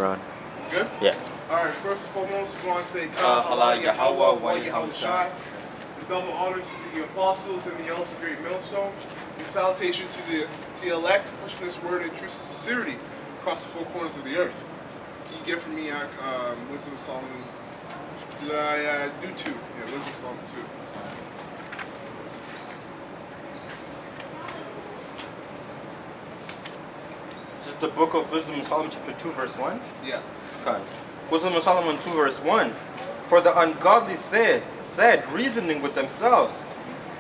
Quran. It's good? Yeah. Alright, first and foremost, we want to say Allah Yahweh wa Yahweh Shai. The double honors to the apostles and the elders of great millstone. The salutation to the elect, pushing this word in truth and sincerity across the four corners of the earth. Can you get from me Wisdom of Solomon? Did I do 2? Yeah, Wisdom of Solomon 2. This is the book of Wisdom of Solomon, chapter 2, verse 1? Yeah. Okay. Wisdom of Solomon 2, verse 1. For the ungodly said, reasoning with themselves,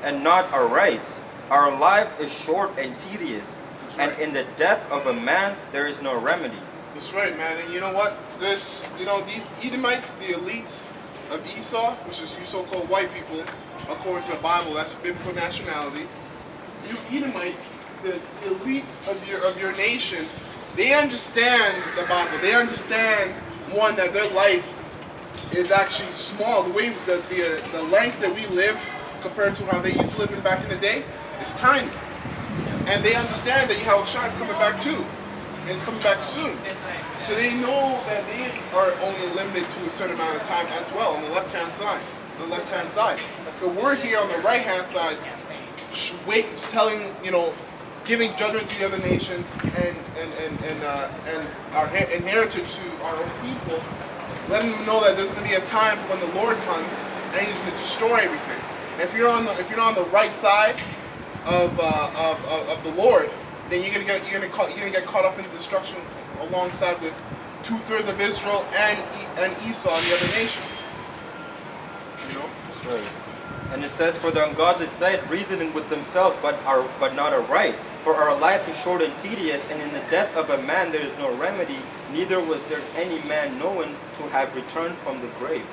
and not aright. Our life is short and tedious, and in the death of a man there is no remedy. That's right, man. And you know what? There's, these Edomites, the elites of Esau, which is you so-called white people, according to the Bible, that's biblical nationality. You Edomites, the elites of your nation, they understand the Bible. They understand, one, that their life is actually small. The way the length that we live compared to how they used to live in back in the day is tiny. And they understand that Yahweh Shai is coming back too. And it's coming back soon. So they know that they are only limited to a certain amount of time as well on the left-hand side. But we're here on the right-hand side, giving judgment to the other nations and our heritage to our own people, letting them know that there's going to be a time when the Lord comes and He's going to destroy everything. And if you're not on the right side of the Lord, then you're gonna get caught up in destruction alongside with 2/3 of Israel and Esau and the other nations. That's right. And it says, for the ungodly said, reasoning with themselves, but not aright. For our life is short and tedious, and in the death of a man there is no remedy. Neither was there any man known to have returned from the grave.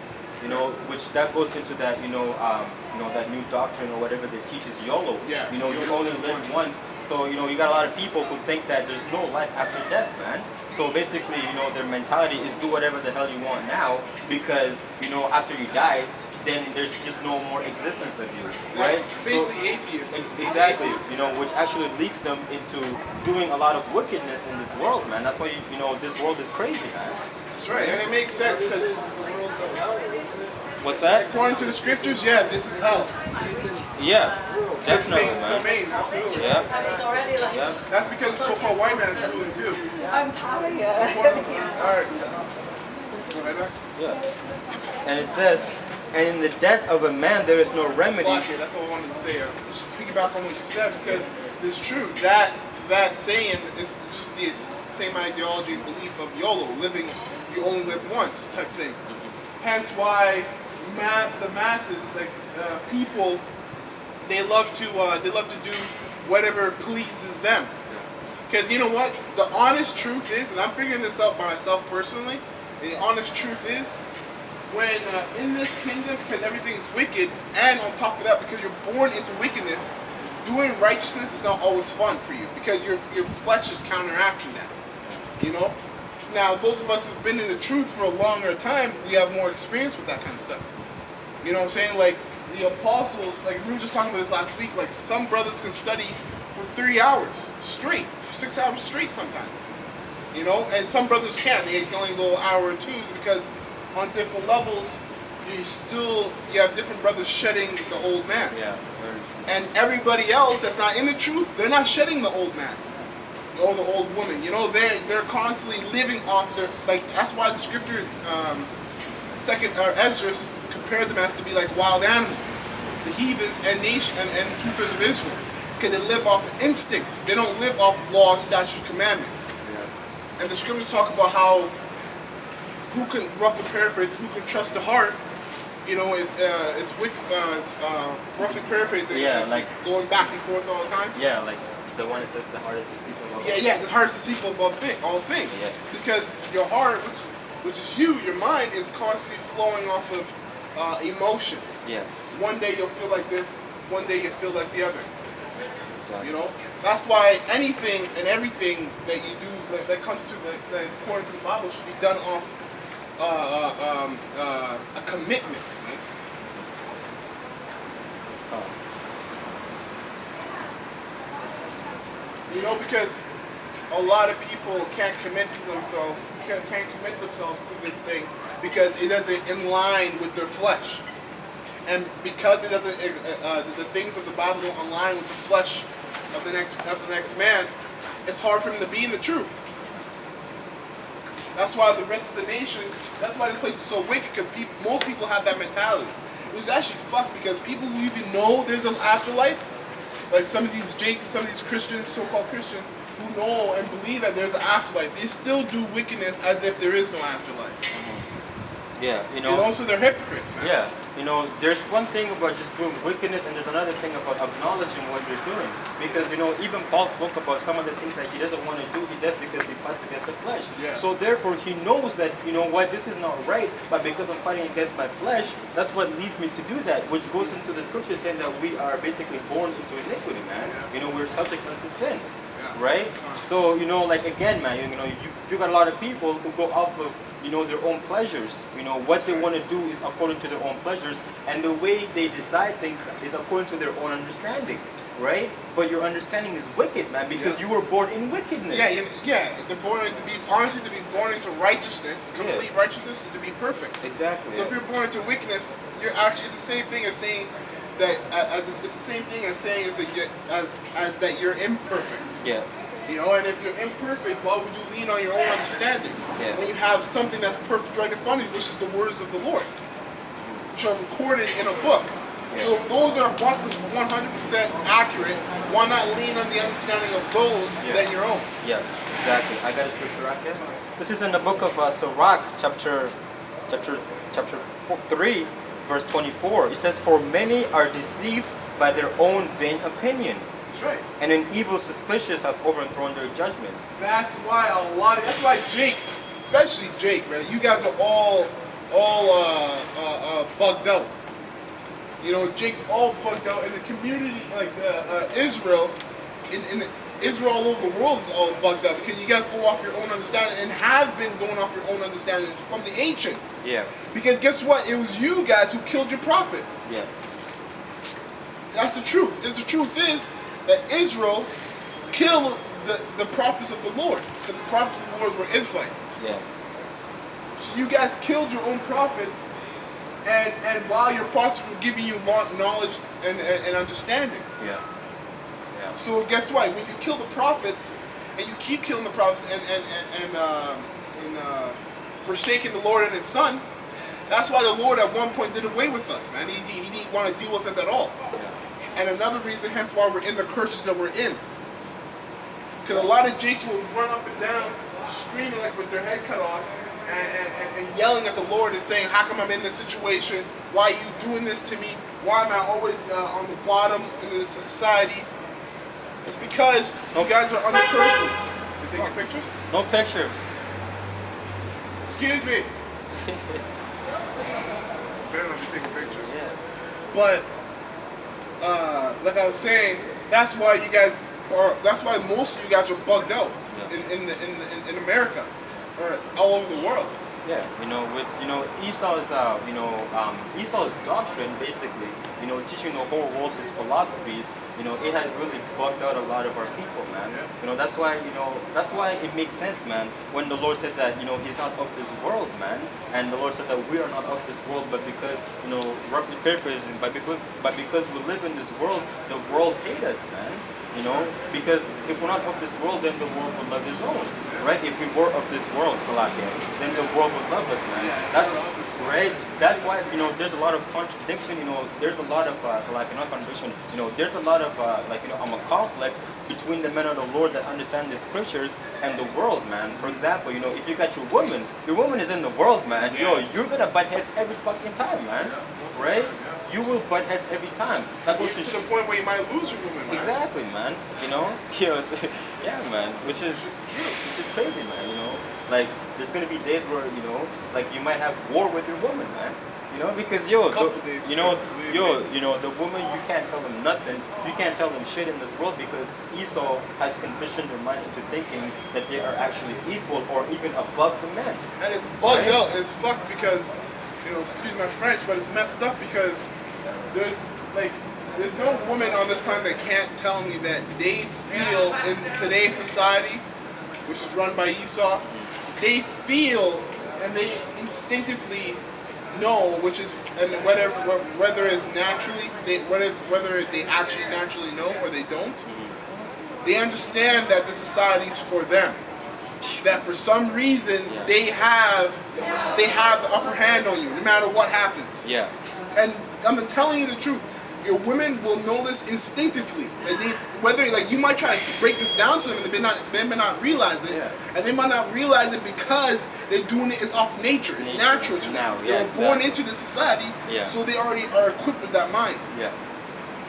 Which that goes into that, that new doctrine or whatever that teaches YOLO. Yeah. You only live once. So, you got a lot of people who think that there's no life after death, man. So basically, their mentality is do whatever the hell you want now, because, after you die, then there's just no more existence of you, right? That's basically atheism. Exactly, which actually leads them into doing a lot of wickedness in this world, man. That's why, this world is crazy, man. That's right, and it makes sense. What's that? According to the scriptures, yeah, this is hell. Yeah, definitely, man. Absolutely. Yeah. Yeah. That's because the so-called white man is ruling too. I'm tired. Alright. Go ahead, Doc. Yeah. And it says, and in the death of a man there is no remedy. That's all I wanted to say. Just piggyback on what you said, because it's true. That saying is just the same ideology and belief of YOLO, you only live once type thing. Hence why the masses, like people, they love to do whatever pleases them. Because you know what? The honest truth is, and I'm figuring this out by myself personally, the honest truth is, when in this kingdom, because everything is wicked, and on top of that, because you're born into wickedness, doing righteousness is not always fun for you, because your flesh is counteracting that. Now, those of us who've been in the truth for a longer time, we have more experience with that kind of stuff. You know what I'm saying? Like, the apostles, like we were just talking about this last week, like some brothers can study for 3 hours straight, 6 hours straight sometimes. And some brothers can't. They can only go an hour or two because on different levels, you have different brothers shedding the old man. Yeah. And everybody else that's not in the truth, they're not shedding the old man. Or the old woman, they're constantly living off that's why the scripture, Esdras compared them as to be like wild animals, the heathens and nation and 2/3 of Israel, because they live off instinct. They don't live off law, statutes, commandments. Yeah. And the scriptures talk about how who can roughly paraphrase, who can trust the heart, it's roughly paraphrasing. Yeah, like going back and forth all the time. Yeah, like. The one that says the heart is deceitful above all things. Yeah, the heart is deceitful above all things. Yeah. Because your heart, which is your mind, is constantly flowing off of emotion. Yeah. One day you'll feel like this, one day you'll feel like the other. Exactly. That's why anything and everything that you do that comes to that is according to the Bible should be done off a commitment. Right? Because a lot of people can't commit to themselves, can't commit themselves to this thing because it doesn't in line with their flesh, and because it doesn't, the things of the Bible don't align with the flesh of the next man. It's hard for him to be in the truth. That's why the rest of the nations. That's why this place is so wicked because most people have that mentality. It was actually fucked because people who even know there's an afterlife, like some of these Jakes and some of these Christians, so-called Christians, who know and believe that there's an afterlife, they still do wickedness as if there is no afterlife. Yeah, And also they're hypocrites, man. Yeah, there's one thing about just doing wickedness, and there's another thing about acknowledging what you're doing. Because, even Paul spoke about some of the things that he doesn't want to do, he does because he fights against the flesh. Yeah. So therefore, he knows that, this is not right, but because I'm fighting against my flesh, that's what leads me to do that, which goes into the scripture saying that we are basically born into iniquity, man. Yeah. We're subject unto sin. Yeah. Right? So, again, man, you got a lot of people who go off of, their own pleasures. What they want to do is according to their own pleasures, and the way they decide things is according to their own understanding, right? But your understanding is wicked, man, because you were born in wickedness. Yeah. They're born to be, honestly, to be born into righteousness, complete righteousness, and to be perfect. Exactly. So if you're born into wickedness, you're actually, it's the same thing as saying that, it's the same thing as saying as that you're imperfect. Yeah. And if you're imperfect, why would you lean on your own understanding? Yeah. When you have something that's perfect right in front of you, which is the words of the Lord, which are recorded in a book. Yeah. So if those are 100% accurate, why not lean on the understanding of those than your own? Yes, exactly. I got a scripture right here. This is in the book of Sirach, chapter 3, verse 24. It says, "For many are deceived by their own vain opinion, That's right. and an evil suspicious hath overthrown their judgments." That's why Jake, especially Jake, man, you guys are all bugged out. Jake's all bugged out, and the community, like Israel, in Israel all over the world is all bugged out because you guys go off your own understanding and have been going off your own understanding from the ancients. Yeah. Because guess what? It was you guys who killed your prophets. Yeah. That's the truth. The truth is that Israel killed the prophets of the Lord. Because the prophets of the Lord were Israelites. Yeah. So you guys killed your own prophets, and while your prophets were giving you knowledge and understanding. Yeah. Yeah. So guess what? When you kill the prophets, and you keep killing the prophets and forsaking the Lord and His Son, that's why the Lord at one point did away with us, man. He didn't want to deal with us at all. Yeah. And another reason, hence why we're in the curses that we're in. Because a lot of Jakes will run up and down, screaming like with their head cut off, and yelling at the Lord and saying, "How come I'm in this situation? Why are you doing this to me? Why am I always on the bottom in this society?" It's because you guys are under curses. You taking pictures? No pictures. Excuse me. Better not be taking pictures. Yeah. But like I was saying, that's why you guys are. That's why most of you guys are bugged out in America or all over the world. Yeah, with Esau's Esau's doctrine, basically, teaching the whole world his philosophies, it has really bugged out a lot of our people, man. Yeah. That's why it makes sense, man, when the Lord says that, He's not of this world, man, and the Lord said that we are not of this world, but because, roughly paraphrasing, but because we live in this world, the world hates us, man. Because if we're not of this world, then the world would love His own, right? If we were of this world, Salakia, then the world would love us, man. That's right. That's why there's a lot of contradiction. There's a lot of Salakia, not contradiction. There's a lot of a conflict between the men of the Lord that understand the scriptures and the world, man. For example, if you got your woman is in the world, man. You're gonna butt heads every fucking time, man. Right? You will butt heads every time. That goes To the point where you might lose your woman, man. Exactly, man. Yeah, man. Which is crazy, man. Like there's gonna be days where like you might have war with your woman, man. Because the woman, you can't tell them nothing. You can't tell them shit in this world because Esau has conditioned their mind into thinking that they are actually equal or even above the men. And it's bugged out. It's fucked because, excuse my French, but it's messed up because there's no woman on this planet that can't tell me that they feel in today's society which is run by Esau, they feel and they instinctively know, which is, and whether it's naturally, whether they actually naturally know or they don't, they understand that the society is for them. That for some reason they have the upper hand on you, no matter what happens. Yeah. And I'm telling you the truth. Your women will know this instinctively. Like whether you might try to break this down to them, and they may not realize it, and they might not realize it because they're doing it. It's off nature. It's natural to them. They were born into the society, so they already are equipped with that mind. Yeah.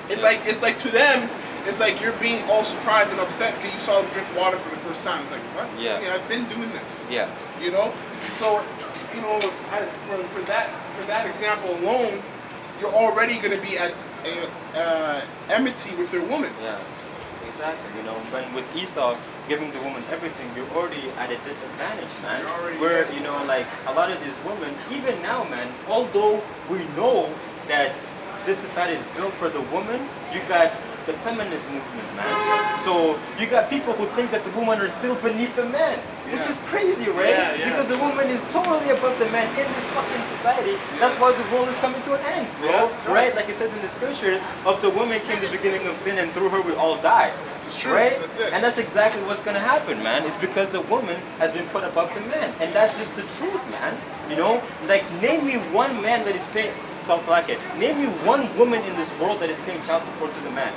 It's like to them, it's like you're being all surprised and upset because you saw them drink water for the first time. It's like, what? Yeah. I've been doing this. Yeah. You know. So, for that example alone, you're already going to be at enmity with your woman. Yeah, exactly. When with Esau giving the woman everything, you're already at a disadvantage, man. Where a lot of these women, even now, man, although we know that this society is built for the woman, you got the feminist movement, man. So you got people who think that the women are still beneath the man, which is crazy, right? Because the woman is totally above the man in this fucking society. That's why the world is coming to an end, bro. Right? Like it says in the scriptures, of the woman came the beginning of sin, and through her we all die. It's true. Right? That's it. And that's exactly what's gonna happen, man. It's because the woman has been put above the man, and that's just the truth, man. Like name me one man that is paying. Name me one woman in this world that is paying child support to the man.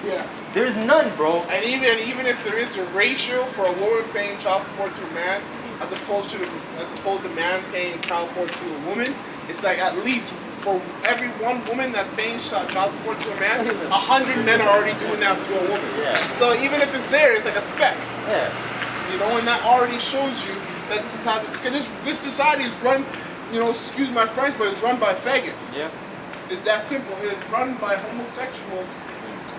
Yeah. There's none, bro. And even if there is a ratio for a woman paying child support to a man, as opposed to man paying child support to a woman, it's like at least for every one woman that's paying child support to a man, 100 men are already doing that to a woman. Yeah. So even if it's there, it's like a speck. Yeah. And that already shows you that this is how this society is run. Excuse my French, but it's run by faggots. Yeah. It's that simple. It is run by homosexuals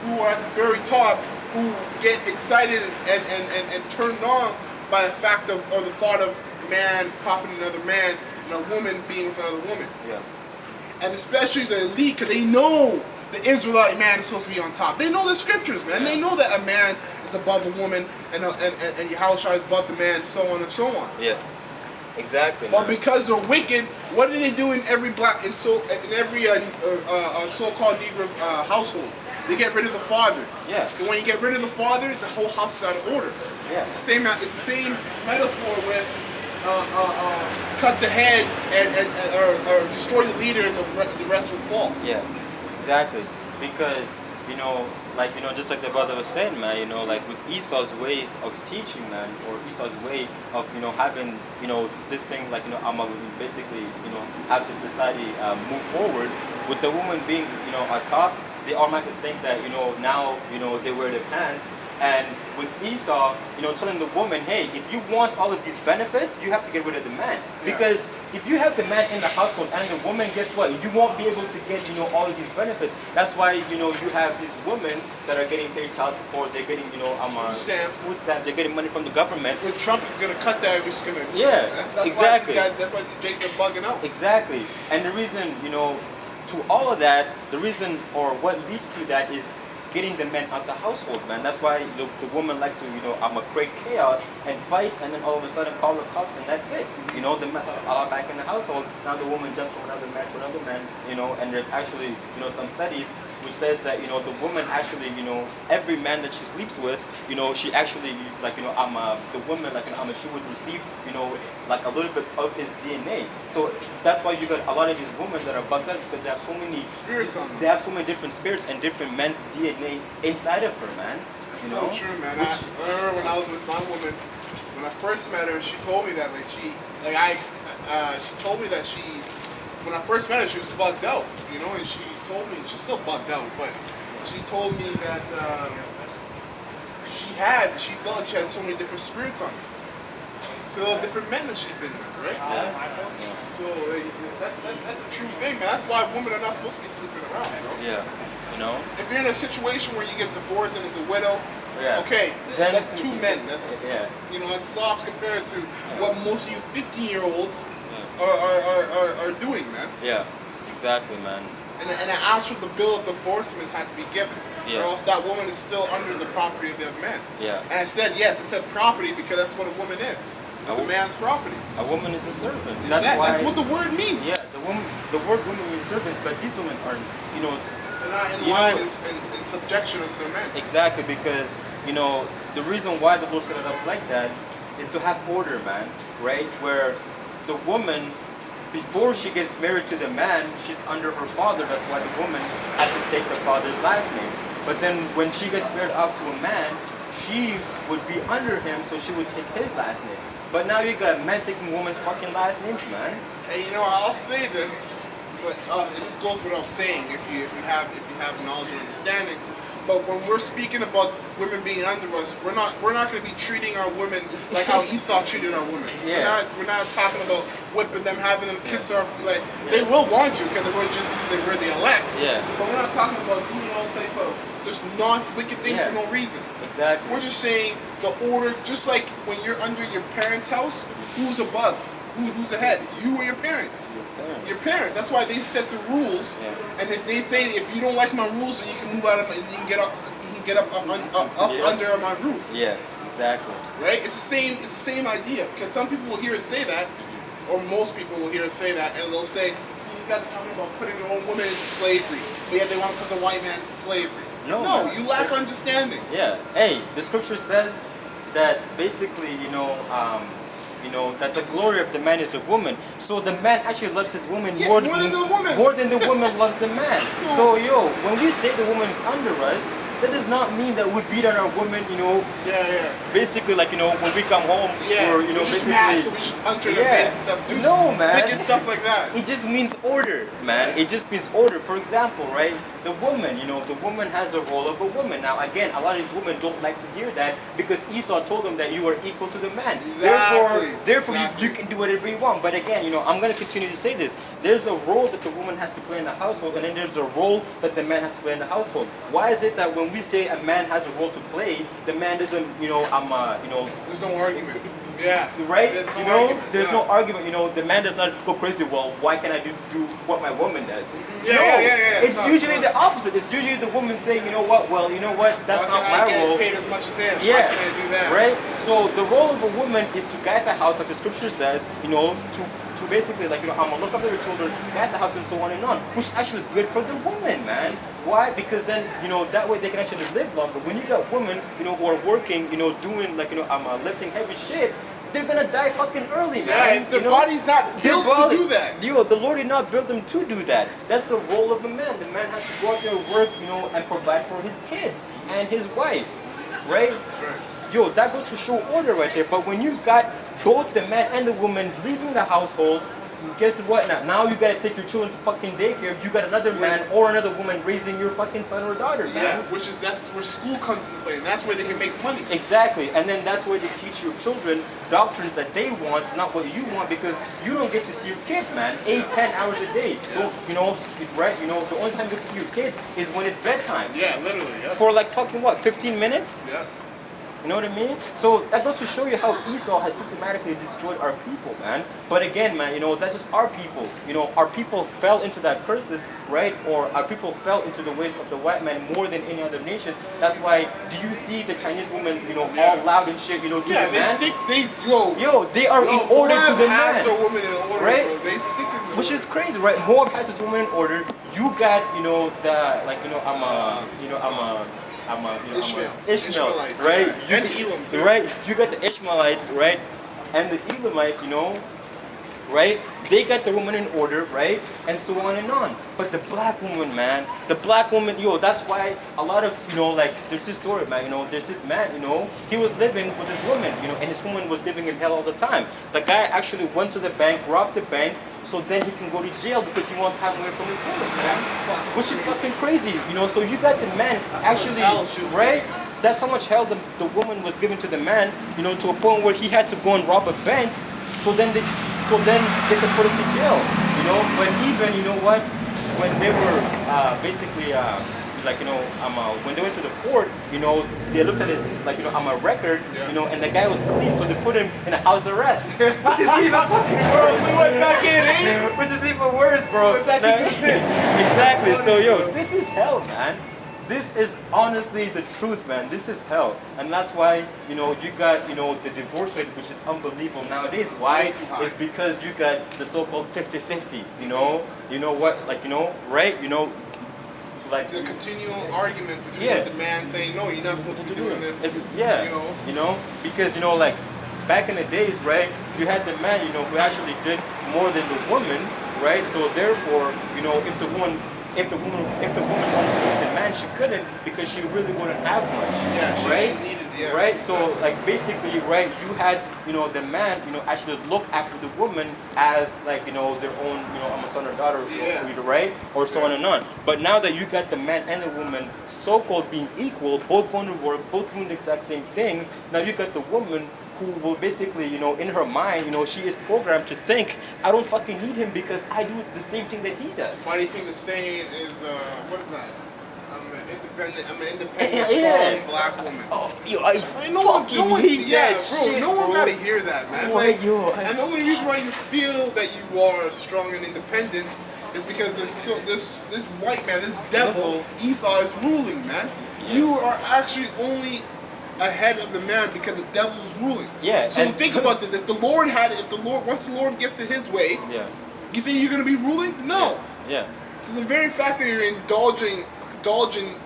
who are at the very top, who get excited and turned on by the fact of, or the thought of man popping another man and a woman being with another woman. Yeah. And especially the elite, because they know the Israelite man is supposed to be on top. They know the scriptures, man. They know that a man is above a woman and Yahushua is above the man, so on and so on. Yeah. Exactly. But because they're wicked, what do they do in every so-called Negro household? They get rid of the father. Yeah. And when you get rid of the father, the whole house is out of order. Yeah. It's the same metaphor with cut the head or destroy the leader, and the rest will fall. Yeah. Exactly. Because just like the brother was saying, man, like with Esau's ways of teaching, man, or Esau's way of, having, this thing, like, I'm basically, have the society move forward, with the woman being, on top, they automatically think that, now, they wear their pants. And with Esau, telling the woman, hey, if you want all of these benefits, you have to get rid of the man. Because if you have the man in the household and the woman, guess what? You won't be able to get, all of these benefits. That's why, you have these women that are getting paid child support. They're getting, food stamps. They're getting money from the government. When Trump is going to cut that, he's going to... Yeah, exactly. That's why these Jakes are bugging out. Exactly. And the reason, to all of that, the reason or what leads to that is getting the men out the household, man. That's why the woman likes to, create chaos and fight, and then all of a sudden call the cops, and that's it. The mess are back in the household. Now the woman jumps from another man to another man, and there's actually, some studies which says that, the woman actually, every man that she sleeps with, she actually, the woman, she would receive, like a little bit of his DNA. So that's why you got a lot of these women that are bugged out, because they have so many spirits on them. They have so many different spirits and different men's DNA inside of her, man. That's so true, man. I remember when I was with my woman, when I first met her, she told me that she told me that when I first met her, she was bugged out, and she told me, she's still bugged out, but she told me that she felt like she had so many different spirits on her. All different men that she's been with, right? Yeah. So that's a true thing, man. That's why women are not supposed to be sleeping around, Yeah. If you're in a situation where you get divorced and it's a widow, yeah. Okay, then, that's two men. That's that's soft compared to what most of you 15-year-olds are doing, man. Yeah, exactly, man. And an ounce of the bill of divorcement has to be given, Yeah. or else that woman is still under the property of the man. Yeah. And I said yes, I said property because that's what a woman is. It's a man's property. A woman is a servant. That's what the word means. Yeah, the word woman means servants, but these women aren't, They're not in line in subjection of their men. exactly, because, the reason why the Lord set it up like that is to have order, man, right? Where the woman, before she gets married to the man, she's under her father. That's why the woman has to take the father's last name. But then when she gets married off to a man, she would be under him, so she would take his last name. But now you got men taking women's fucking last names, man. And I'll say this, but this goes without saying if you have knowledge and understanding. But when we're speaking about women being under us, we're not going to be treating our women like how Esau treated our women. Yeah. We're not talking about whipping them, having them kiss our like they will want to because we're the elect. Yeah. But we're not talking about doing all type of just wicked things for no reason. Exactly. We're just saying the order, just like when you're under your parents' house, who's above? Who's ahead? You or your parents? Your parents. That's why they set the rules. Yeah. And if they say if you don't like my rules, then you can move out of and you can get up under my roof. Yeah, exactly. Right? It's the same idea. Because some people will hear us say that, or most people will hear us say that, and they'll say, see, these guys are talking about putting their own women into slavery, but yet they want to put the white man into slavery. No, you lack understanding. Yeah. Hey, the scripture says that basically, that the glory of the man is a woman. So the man actually loves his woman more than the woman loves the man. So when we say the woman is under us, that does not mean that we beat on our women, basically like, when we come home, or, we're just basically, mad, so we just punch her in the face and stuff. No, man. Wicked stuff like that. It just means order, man. It just means order. For example, right, the woman, the woman has a role of a woman. Now, again, a lot of these women don't like to hear that because Esau told them that you are equal to the man. Therefore, you can do whatever you want. But again, I'm going to continue to say this. There's a role that the woman has to play in the household, and then there's a role that the man has to play in the household. Why is it that when we say a man has a role to play, the man doesn't, There's no argument. Yeah. Right? There's no argument. argument. The man does not go crazy. Well, why can't I do what my woman does? Yeah. It's usually the opposite. It's usually the woman saying, well, that's not my role. I get paid as much as him. Yeah. Why can I do that? Right? So the role of a woman is to guide the house, like the scripture says, to basically, like, I'm gonna look after your children, guide the house, and so on and on, which is actually good for the woman, man. Why? Because then, that way they can actually live longer. When you got women, who are working, doing, like, lifting heavy shit, they're gonna die fucking early, man. Yeah, their body's not built to do that. The Lord did not build them to do that. That's the role of a man. The man has to go out there and work, and provide for his kids and his wife, right? That goes to show order right there. But when you got both the man and the woman leaving the household, guess what? Now you gotta take your children to fucking daycare. You got another man or another woman raising your fucking son or daughter, man. Yeah, that's where school comes into play, and that's where they can make money. Exactly, and then that's where they teach your children doctrines that they want, not what you want, because you don't get to see your kids, man. 8-10 hours a day. Right? The only time you get to see your kids is when it's bedtime. Yeah, literally. Yeah. For like fucking 15 minutes? Yeah. You know what I mean? So that goes to show you how Esau has systematically destroyed our people, man. But again, man, that's just our people. Our people fell into that curses, right? Or our people fell into the ways of the white man more than any other nations. That's why, do you see the Chinese women, all loud and shit, to the man? They are in order to the man. Women in order, right? Bro. They stick in Which is crazy, right? Moab has its women in order. You got, Ishmaelites, right? And Elam too. Right? You got the Ishmaelites, right? And the Elamites, right? They got the woman in order, right? And so on and on. But the black woman, man, that's why a lot of, there's this story, man, there's this man, he was living with his woman, and his woman was living in hell all the time. The guy actually went to the bank, robbed the bank, so then he can go to jail because he wants time away from his woman, man. Which is fucking crazy, So you got the man actually, right? That's how much hell the woman was given to the man, to a point where he had to go and rob a bank, so then they could put him to jail, But even, when they were basically, when they went to the court, they looked at his, record, and the guy was clean, so they put him in a house arrest, which is even fucking worse. went back in, eh? Which is even worse, bro. Went back into the pit. Exactly. So, yo, Bro. this is hell, man. This is honestly the truth, man. This is hell. And that's why, you got, the divorce rate, which is unbelievable nowadays. Why? way too high. It's because you got the so-called 50-50, You know what, like, right? Like, The continual argument between Yeah. the man saying, no, you're not supposed to be doing this. Yeah, You know? because like back in the days, right? You had the man, who actually did more than the woman, right? So therefore, if the woman wanted to be the man, she couldn't because she really wouldn't have much, Yeah, she right? needed, yeah. Right. So like basically, right? You had the man, actually look after the woman as like their own, I'm a son or daughter, Yeah. right? Or so on and on. But now that you got the man and the woman so-called being equal, both going to work, both doing the exact same things, now you got the woman who will basically, in her mind, she is programmed to think, I don't fucking need him because I do the same thing that he does. Why do you think the saying is, what is that? I'm an independent, Yeah. strong black woman. Oh, yo, I No one, hate yeah, that bro, shit, no one bro. gotta hear that, man. Why, yo, and the only reason why you feel that you are strong and independent is because this white man, this devil, Esau, is ruling, man. You are actually only ahead of the man because the devil is ruling. Yeah. So think about this: if the Lord once the Lord gets in His way, Yeah. you think you're gonna be ruling? No. Yeah. So the very fact that you're indulging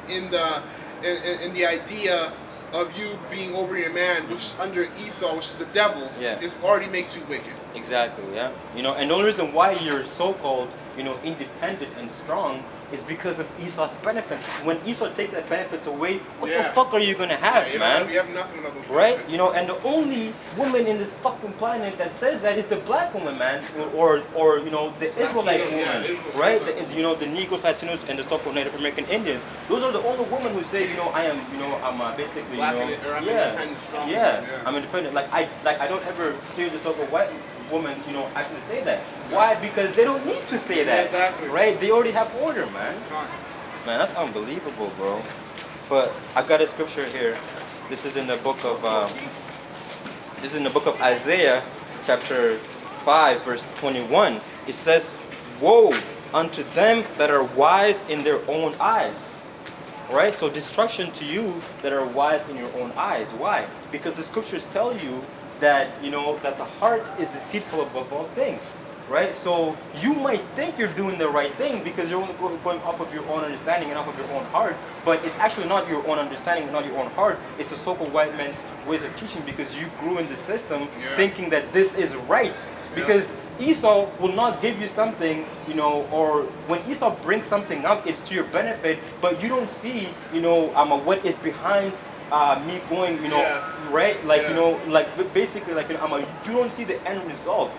in the idea of you being over your man, which is under Esau, which is the devil, Yeah. is already makes you wicked. Exactly, yeah. And the only reason why you're so-called, independent and strong is because of Esau's benefits. When Esau takes that benefits away, what the Yeah. fuck are you gonna have, you man? You have nothing of those Right? benefits. And the only woman in this fucking planet that says that is the black woman, man, or the Israelite Latino, woman, yeah, Israel, right? yeah. The Negroes, Latinos, and the so-called Native American Indians. Those are the only women who say, I am, I'm basically, Black or I'm yeah, independent, strong. yeah, Yeah. I'm independent. Like I don't ever hear the so-called white woman, actually say that. Why? Because they don't need to say that, Exactly. right? They already have order, man. Fine. Man, that's unbelievable, bro. But I got a scripture here. This is in the book of Isaiah, chapter 5, verse 21. It says, "Woe unto them that are wise in their own eyes." Right? So destruction to you that are wise in your own eyes. Why? Because the scriptures tell you that that the heart is deceitful above all things. Right? So you might think you're doing the right thing because you're only going off of your own understanding and off of your own heart, but it's actually not your own understanding and not your own heart. It's the so-called white man's ways of teaching because you grew in the system thinking that this is right. Because Esau will not give you something, or when Esau brings something up, it's to your benefit, but you don't see, what is behind me going, right? Like, like basically, like, you don't see the end result,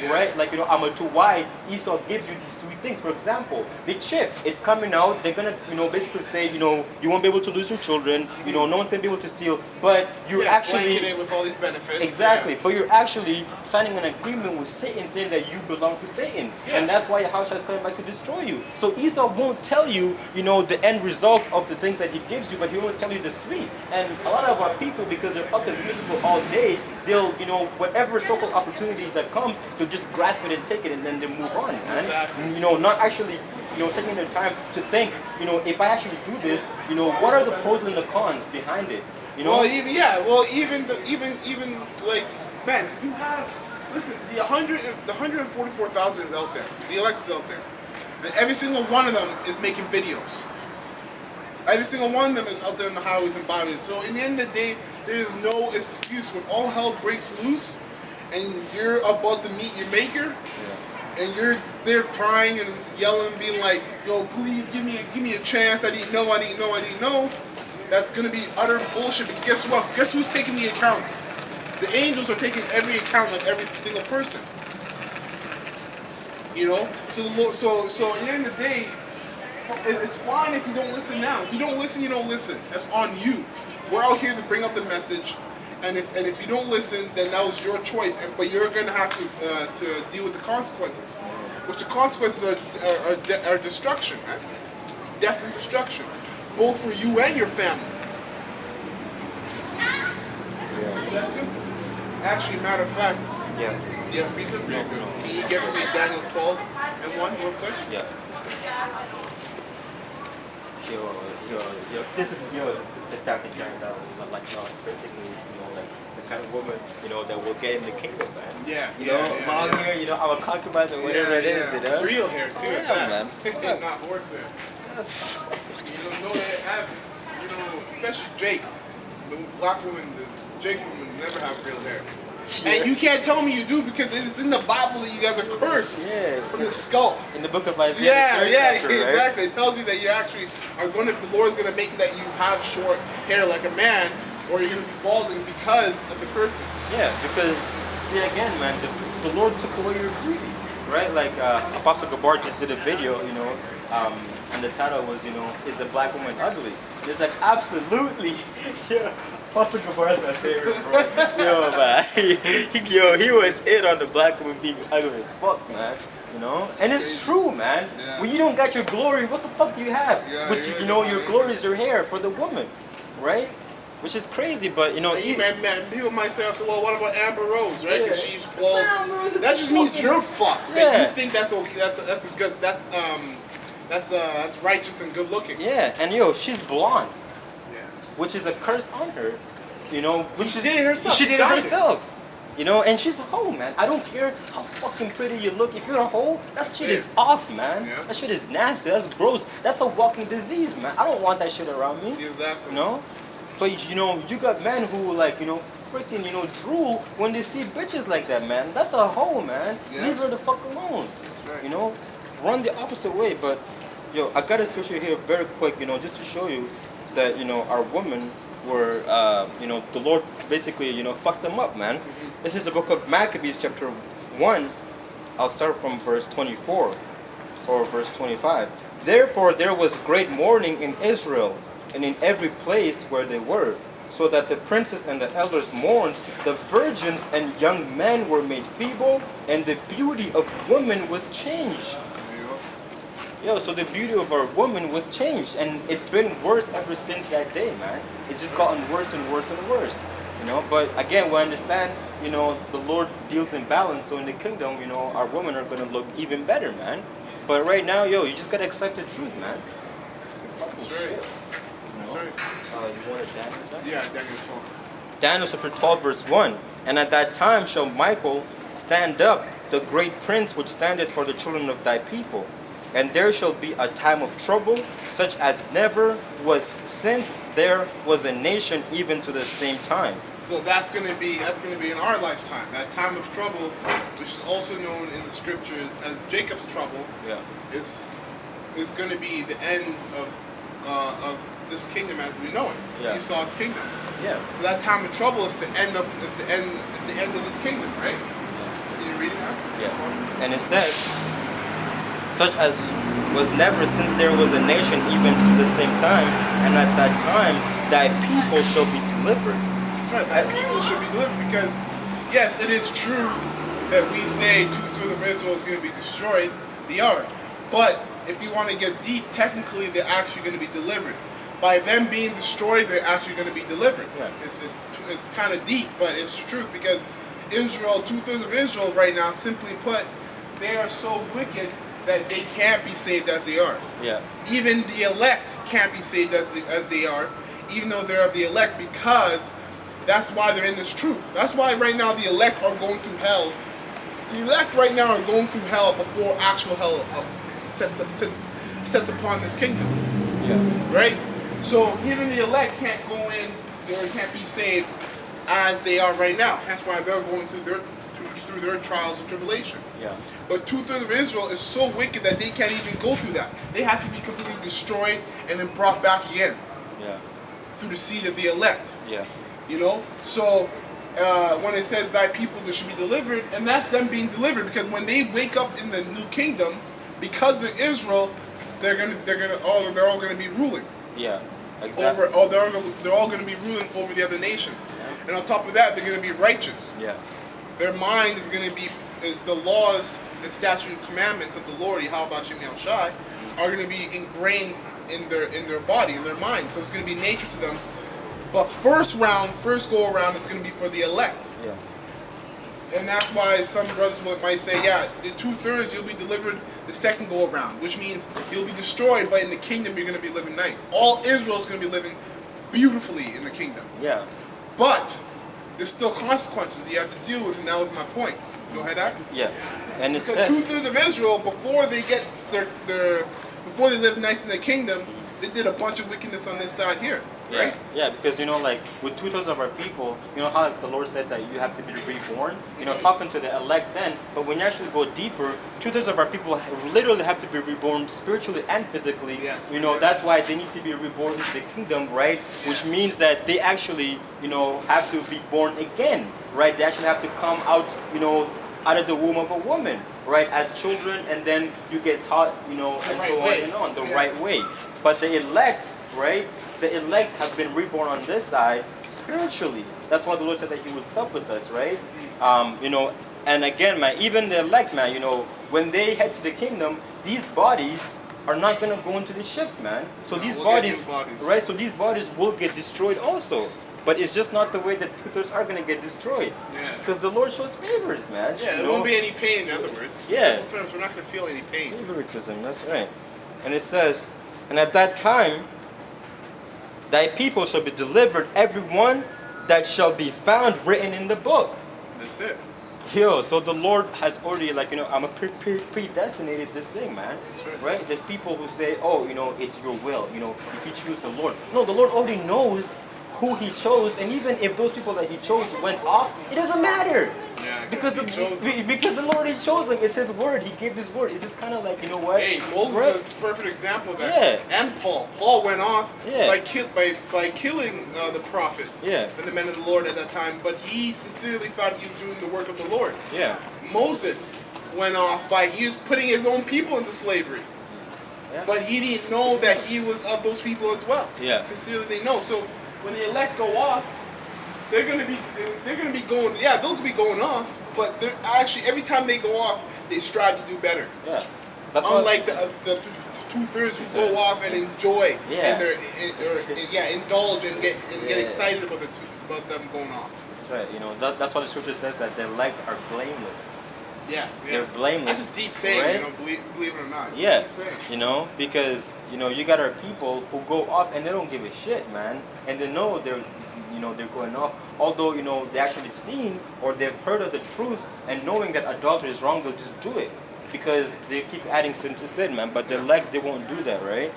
right? Like, to why Esau gives you these sweet things. For example, the chip, it's coming out, they're gonna, basically say, you won't be able to lose your children, no one's gonna be able to steal, but you're actually blanket it with all these benefits. Exactly, but you're actually signing an agreement with Satan saying that you belong to Satan. And that's why Yahushua is coming back to destroy you. So Esau won't tell you, the end result of the things that he gives you, but he won't tell you the sweet. And a lot of our people, because they're fucking miserable all day, they'll, whatever so-called opportunity that comes, they'll just grasp it and take it and then they move on, man. Exactly. Not actually, taking their time to think, if I actually do this, what are the pros and the cons behind it? Well, even like, man, you have, listen, the 144,000 is out there. The elect is out there. And every single one of them is making videos. Every single one of them is out there on the highways and byways. So in the end of the day, there is no excuse when all hell breaks loose and you're about to meet your maker and you're there crying and yelling, being like, yo, please give me a chance. I didn't know. That's gonna be utter bullshit. But guess what? Guess who's taking the accounts? The angels are taking every account of every single person. So the Lord, so at the end of the day, it's fine if you don't listen now. If you don't listen, you don't listen. That's on you. We're out here to bring up the message, and if you don't listen, then that was your choice. But you're gonna have to deal with the consequences, which the consequences are destruction, man. Death and destruction, both for you and your family. Actually, matter of fact, Yeah, recent. Can you get for me Daniel 12 and 1 real quick? Yeah. This is the type of guy that was like, basically, like the kind of woman, that will get in the kingdom, man. Yeah. Long hair, our concubines or whatever it is, Real hair too. Oh, yeah, man. Not horse hair. You don't know they have it. Especially Jake, the black woman, the Jake woman never have real hair. Yeah. And you can't tell me you do because it's in the Bible that you guys are cursed from the scalp. In the book of Isaiah. Exactly. It tells you that you actually are the Lord's going to make it that you have short hair like a man, or you're going to be balding because of the curses. Yeah, because, see again, man, the Lord took away your beauty, right? Like Apostle Gabar just did a video, and the title was, is the black woman ugly? It's like, absolutely. Yeah. Apostle Gabar is my favorite, bro. Yo, man. He went in on the black woman being ugly as fuck, man. And it's true, man. Yeah. When you don't got your glory, what the fuck do you have? Yeah, But your glory is your hair for the woman, right? Which is crazy, but man, people might say, okay, well, what about Amber Rose, right? Because she's bald. Nah, That just means you're fucked. Yeah. You think that's okay? That's a good. That's righteous and good looking. yeah, and she's blonde, Yeah. which is a curse on her, which She did it herself. She did it Got it. herself, and she's a hoe, man. I don't care how fucking pretty you look. If you're a hoe, that shit is off, man. Yeah. That shit is nasty. That's gross. That's a walking disease, man. I don't want that shit around me. Exactly. But you got men who freaking drool when they see bitches like that, man. That's a hoe, man. Yeah. Leave her the fuck alone. That's right. Run the opposite way. But I got a scripture here very quick, just to show you that our women were the Lord basically fucked them up, man. Mm-hmm. This is the book of Maccabees chapter 1. I'll start from verse 24 or verse 25. Therefore there was great mourning in Israel and in every place where they were, so that the princes and the elders mourned, the virgins and young men were made feeble, and the beauty of women was changed. So the beauty of our woman was changed, and it's been worse ever since that day, man. It's just gotten worse and worse and worse, But again, we understand, the Lord deals in balance. So in the kingdom, our women are gonna look even better, man. But right now, you just gotta accept the truth, man. That's right. That's right. You wanted Daniel? Yeah, Daniel 12. Daniel chapter 12 verse 1. And at that time shall Michael stand up, the great prince which standeth for the children of thy people. And there shall be a time of trouble, such as never was since there was a nation even to the same time. So that's gonna be in our lifetime. That time of trouble, which is also known in the scriptures as Jacob's trouble, is gonna be the end of this kingdom as we know it. Yeah. Esau's kingdom. Yeah. So that time of trouble is the end of this kingdom, right? Are you reading that? Yeah. And it says, such as was never since there was a nation even to the same time, and at that time thy people shall be delivered. That's right, thy people should be delivered, because yes, it is true that we say 2/3 of Israel is going to be destroyed, they are. But if you want to get deep, technically they're actually going to be delivered. By them being destroyed, they're actually going to be delivered. Yeah. It's kind of deep, but it's the truth, because Israel, 2/3 of Israel right now, simply put, they are so wicked that they can't be saved as they are. Yeah. Even the elect can't be saved as they are, even though they're of the elect, because that's why they're in this truth. That's why right now the elect are going through hell. The elect right now are going through hell before actual hell sets upon this kingdom. Yeah. Right? So even the elect can't go in or can't be saved as they are right now. That's why they're going through their trials and tribulation. Yeah. But 2/3 of Israel is so wicked that they can't even go through that. They have to be completely destroyed and then brought back again. Yeah. Through the seed of the elect. Yeah. So when it says thy people that should be delivered, and that's them being delivered, because when they wake up in the new kingdom, because of Israel, they're all gonna be ruling. Yeah. Exactly. They're all gonna be ruling over the other nations. Yeah. And on top of that, they're gonna be righteous. Yeah. Their mind is going to be, the laws and statute and commandments of the Lord, how about Shem Shai, are going to be ingrained in their body, in their mind. So it's going to be nature to them. But first go around, it's going to be for the elect. Yeah. And that's why some brothers might say, yeah, the 2/3 you'll be delivered the second go around, which means you'll be destroyed, but in the kingdom you're going to be living nice. All Israel's going to be living beautifully in the kingdom. Yeah. But there's still consequences you have to deal with, and that was my point. Go ahead, Ak. Yeah. And it Because says 2/3 of Israel, before they get before they live nice in the kingdom, they did a bunch of wickedness on this side here. yeah, Right? yeah, because like with 2/3 of our people, how like, the Lord said that you have to be reborn. Talking to the elect then, but when you actually go deeper, 2/3 of our people literally have to be reborn spiritually and physically. Yes. That's why they need to be reborn into the kingdom, right? Which means that they actually, have to be born again, right? They actually have to come out, out of the womb of a woman, right, as children, and then you get taught, and right so on way. and on, the Yeah. right way. But the elect, right, the elect have been reborn on this side spiritually. That's why the Lord said that He would sup with us, right? And again, man, even the elect, man, when they head to the kingdom, these bodies are not gonna go into the ships, man. So No, these we'll get bodies, new bodies. right? So these bodies will get destroyed also. But it's just not the way that 2/3 are gonna get destroyed. Yeah. Because the Lord shows favors, man. Yeah, there won't be any pain, in other words. In Yeah. simple terms, we're not going to feel any pain. Favoritism, that's right. And it says, and at that time, thy people shall be delivered, every one that shall be found written in the book. That's it. Yo, so the Lord has already, I'm a predestinated this thing, man. That's Right? There's people who say, oh, it's your will, if you choose the Lord. No, the Lord already knows who He chose, and even if those people that He chose went off, it doesn't matter. Yeah, Because He chose them. because the Lord He chose them. It's His word. He gave His word. It's just kind of like, you know what? Hey, Moses Right? is a perfect example of that. Yeah. And Paul. Paul went off Yeah. by killing the prophets Yeah. and the men of the Lord at that time, but he sincerely thought he was doing the work of the Lord. Yeah. Moses went off he was putting his own people into slavery. Yeah. But he didn't know that he was of those people as well. Yeah. Sincerely they know. So when the elect go off, they're gonna be going, yeah, they'll be going off, but they're actually every time they go off, they strive to do better. Yeah. That's Unlike the 2/3 who go off and enjoy Yeah. and indulge and get Yeah. excited about them going off. That's right. That's why the scripture says that the elect are blameless. Yeah, They're blameless. That's a deep saying, right? believe it or not. It's a Yeah, deep saying. because you got our people who go off and they don't give a shit, man, and they know they're going off. Although they actually seen or they've heard of the truth and knowing that adultery is wrong, they'll just do it because they keep adding sin to sin, man. But the elect, they won't do that, right?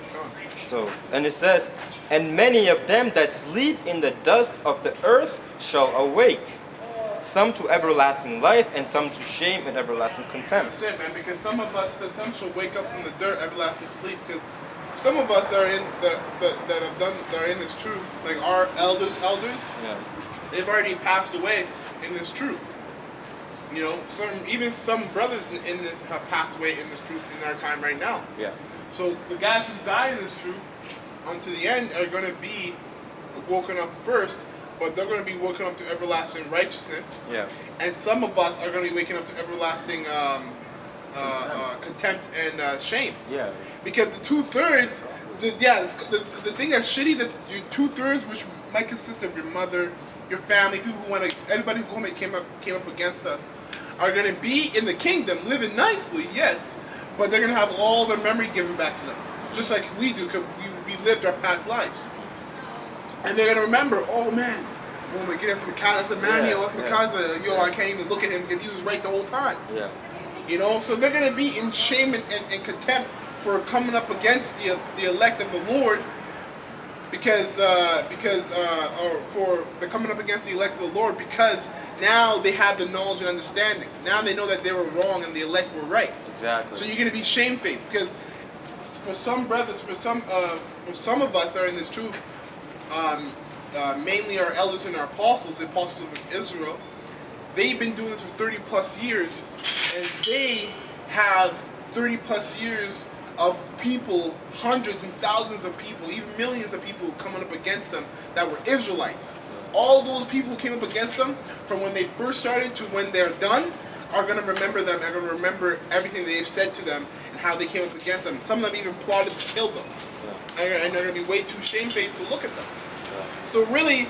So, and it says, and many of them that sleep in the dust of the earth shall awake, some to everlasting life, and some to shame and everlasting contempt. That's it, man. Because some shall wake up from the dirt, everlasting sleep. Because some of us are in that are in this truth, like our elders, Yeah. they've already passed away in this truth. Even some brothers in this have passed away in this truth in our time right now. Yeah. So the guys who die in this truth, unto the end, are going to be woken up first, but they're going to be woken up to everlasting righteousness. Yeah. And some of us are going to be waking up to everlasting contempt and shame. Yeah. Because the 2/3, the thing that's shitty, that your 2/3, which might consist of your mother, your family, people who everybody who came up against us, are going to be in the kingdom, living nicely, yes, but they're going to have all their memory given back to them, just like we do, because we lived our past lives. And they're gonna remember, oh man, oh my goodness, that's a man, that's Makaza, I can't even look at him because he was right the whole time. Yeah. So they're gonna be in shame and contempt for coming up against the elect of the Lord, or for they're coming up against the elect of the Lord because now they have the knowledge and understanding. Now they know that they were wrong and the elect were right. Exactly. So you're gonna be shamefaced because for some brothers, for some of us that are in this truth. Mainly our elders and our apostles, the apostles of Israel, they've been doing this for 30 plus years, and they have 30 plus years of people, hundreds and thousands of people, even millions of people coming up against them that were Israelites. All those people who came up against them, from when they first started to when they're done, are going to remember them, are going to remember everything they've said to them and how they came up against them. Some of them even plotted to kill them. And they're going to be way too shamefaced to look at them. So really,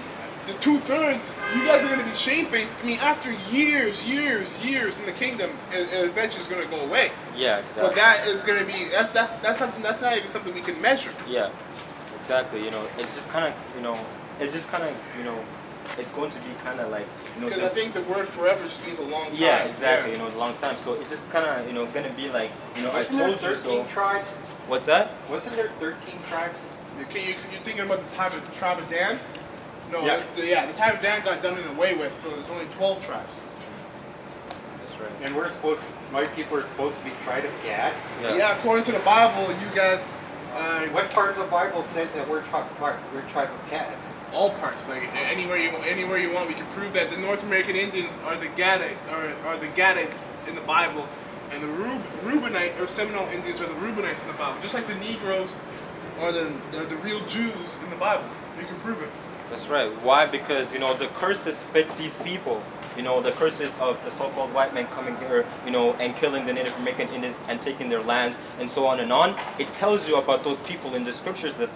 the 2/3, you guys are going to be shamefaced. I mean, after years in the kingdom, it eventually is going to go away. Yeah, exactly. But that is going to be that's something that's not even something we can measure. Yeah, exactly. You know, it's just kind of it's going to be kind of like Because I think the word forever just means a long time. Yeah, exactly. You know, a long time. So it's just kind of going to be like I Wasn't there told you 13 so. tribes? What's that? Wasn't there 13 tribes? You're thinking about the tribe of Dan? No, Yeah. the tribe of Dan got done and away with, so there's only 12 tribes. That's right. And my people are supposed to be tribe of Gad. Yeah, according to the Bible, you guys, What part of the Bible says that we're tribe of Gad? all parts, like anywhere you want, we can prove that the North American Indians are the Gadites in the Bible, and the Reubenite or Seminole Indians are the Reubenites in the Bible. Just like the Negroes are the real Jews in the Bible. You can prove it. That's right. Why? Because the curses fit these people. The curses of the so-called white men coming here, and killing the Native American Indians and taking their lands and so on and on. It tells you about those people in the scriptures that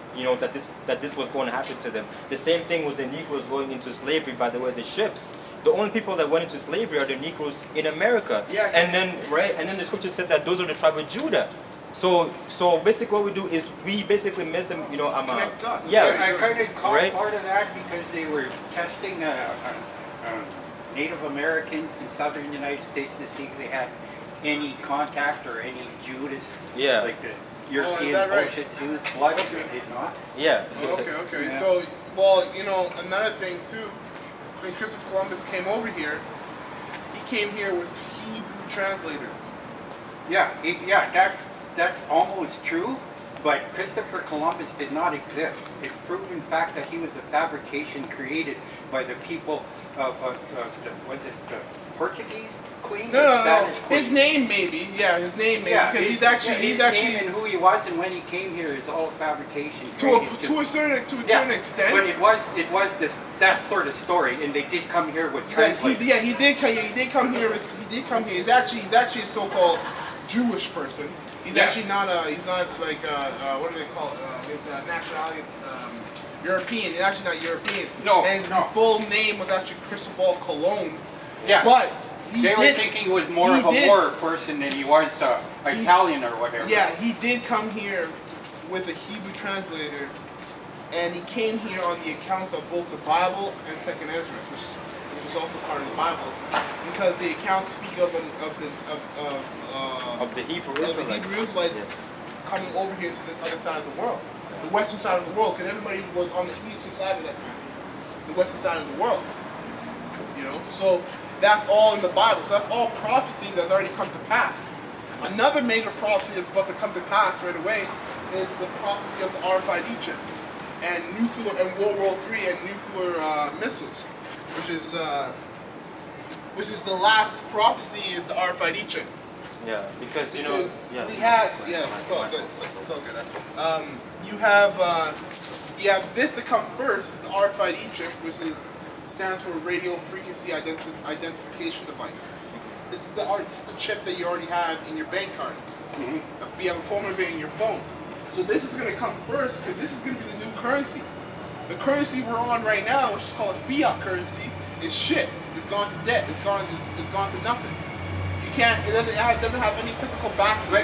that this was going to happen to them. The same thing with the Negroes going into slavery. By the way, the ships. The only people that went into slavery are the Negroes in America. Yeah. And then the scripture said that those are the tribe of Judah. So basically what we do is we basically miss them. Connect dots. Yeah. I kind of caught Right. part of that because they were testing Native Americans in southern United States to see if they had any contact or any Judas. Yeah. Like the European that right? bullshit Jews blood. Okay. They did not. Yeah. Okay. Yeah. So, well, another thing too, when Christopher Columbus came over here, he came here with Hebrew translators. Yeah, that's almost true. But Christopher Columbus did not exist. It's proven fact that he was a fabrication created by the people of was it the Portuguese queen? No, or no. Spanish queen? His name maybe. Yeah, his name maybe. Yeah, because his he's actually name and who he was and when he came here is all fabrication. to a certain extent. But it was that sort of story, and they did come here with Like, translators. he did come here. He's actually a so-called Jewish person. He's actually not like what do they call it? His nationality European. He's actually not European. No, And his no. full name was actually Cristobal Colon. Yeah. But They were thinking he was more of a war person than he was Italian or whatever. Yeah, he did come here with a Hebrew translator, and he came here on the accounts of both the Bible and Second Ezra, which is also part of the Bible, because the accounts speak of Of the Hebrew the Israelites. Hebrew Israelites coming over here to this other side of the world, the western side of the world, because everybody was on the eastern side of that time, the western side of the world. So that's all in the Bible. So that's all prophecy that's already come to pass. Another major prophecy that's about to come to pass right away is the prophecy of the RFID chip and World War III and nuclear missiles, which is the last prophecy is the RFID chip. Yeah, because We yeah. have it's all good. It's all good. You have this to come first, the RFID chip, which stands for radio frequency identification device. This is the chip that you already have in your bank card. If you have a phone number in your phone. So this is going to come first because this is going to be the new currency. The currency we're on right now, which is called a fiat currency, is shit. It's gone to debt. It's gone to nothing. You can't. It doesn't have any physical backing. What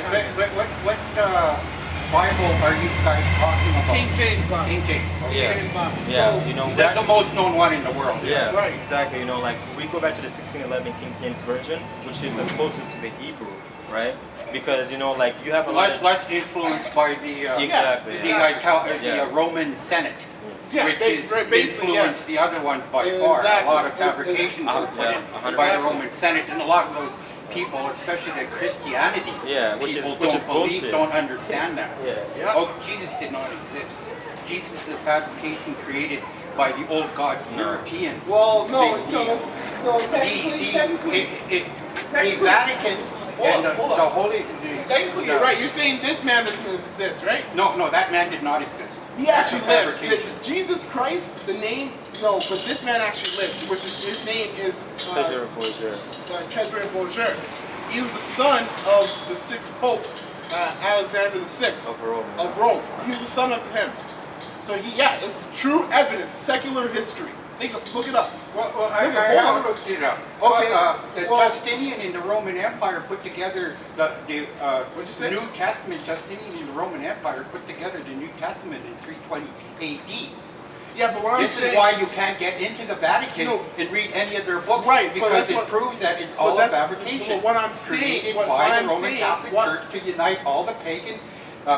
Bible are you guys talking about? King James Bible. King James. Yeah. James Bible. Yeah, So, That's the most known one in the world. Yeah, Right. exactly. Like we go back to the 1611 King James Version, which is the closest to the Hebrew, right? Because like you have a lot of Less influenced by the exactly. the Roman Senate, Yeah, which is basically, influenced the other ones by far. A lot of Exactly. fabrications were put in 100%. by the Roman Senate, and a lot of those people, especially the Christianity which people, is don't believe, bullshit. don't understand that. Yeah. Oh, Jesus did not exist. Jesus is a fabrication created by the old gods, European. Well, no, The technically, Vatican and the hold on. Holy. Technically, you're right. You're saying this man doesn't exist, right? No, that man did not exist. He That's a actually lived. fabrication. Jesus Christ, the name, no, but this man actually lived, which is his name is Cesare Borgia. Cesare Borgia. He was the son of the sixth pope, Alexander the Sixth Of Rome. He was the son of him. So it's true evidence, secular history. Look it up. Well, I Look, hold on. have looked it up. Okay, The well- Justinian in the Roman Empire put together What'd you say? New Testament. Justinian in the Roman Empire put together the New Testament in 320 A.D. Yeah, but what I'm This saying. is why you can't get into the Vatican No. and read any of their books, Right, but because that's it what- proves that it's but all a that's- fabrication. but what I'm saying- created what by I'm the Roman saying- Catholic what- Church to unite all the pagan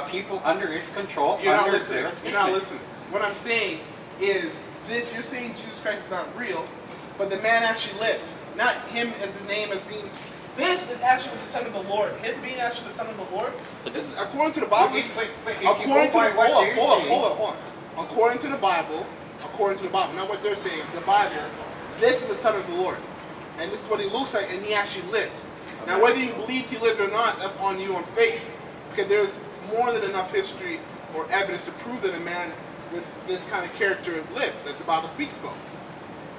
people under its control, You're not under listening. their You're not statement. listening. What I'm saying is this: you're saying Jesus Christ is not real, but the man actually lived. Not him as his name as being. This is actually the Son of the Lord. Him being actually the Son of the Lord. This is according to the Bible. But if you According go to by the what hold on, they're hold on, saying- hold on. According to the Bible, not what they're saying. The Bible. This is the Son of the Lord, and this is what he looks like, and he actually lived. Now, whether you believed he lived or not, that's on you on faith, because there's more than enough history or evidence to prove that a man with this kind of character lived, that the Bible speaks about.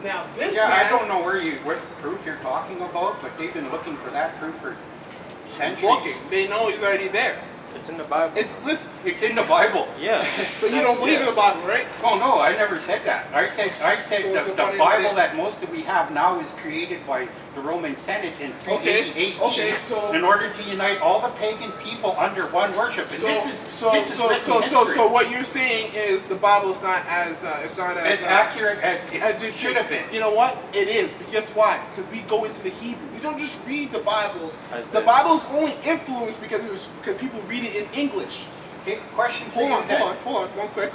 Now, this Yeah, man, I don't know what proof you're talking about, but they've been looking for that proof for centuries. looking, they know he's already there. It's in the Bible. Listen, It's in the Bible. Yeah. but you don't believe in the Bible, right? Oh no, I never said that. I said So it's a the funny Bible thing. that most of we have now is created by the Roman Senate in 388 Okay, so- in order to unite all the pagan people under one worship. And So, this is written history. so what you're saying is the Bible's not as it's not as accurate as it as you should have been. You know what? It is. But guess why? Because we go into the Hebrew. We don't just read the Bible. As The is. Bible's only influenced because people read it in English. Okay, question for Hold you on, then. hold on, one quick.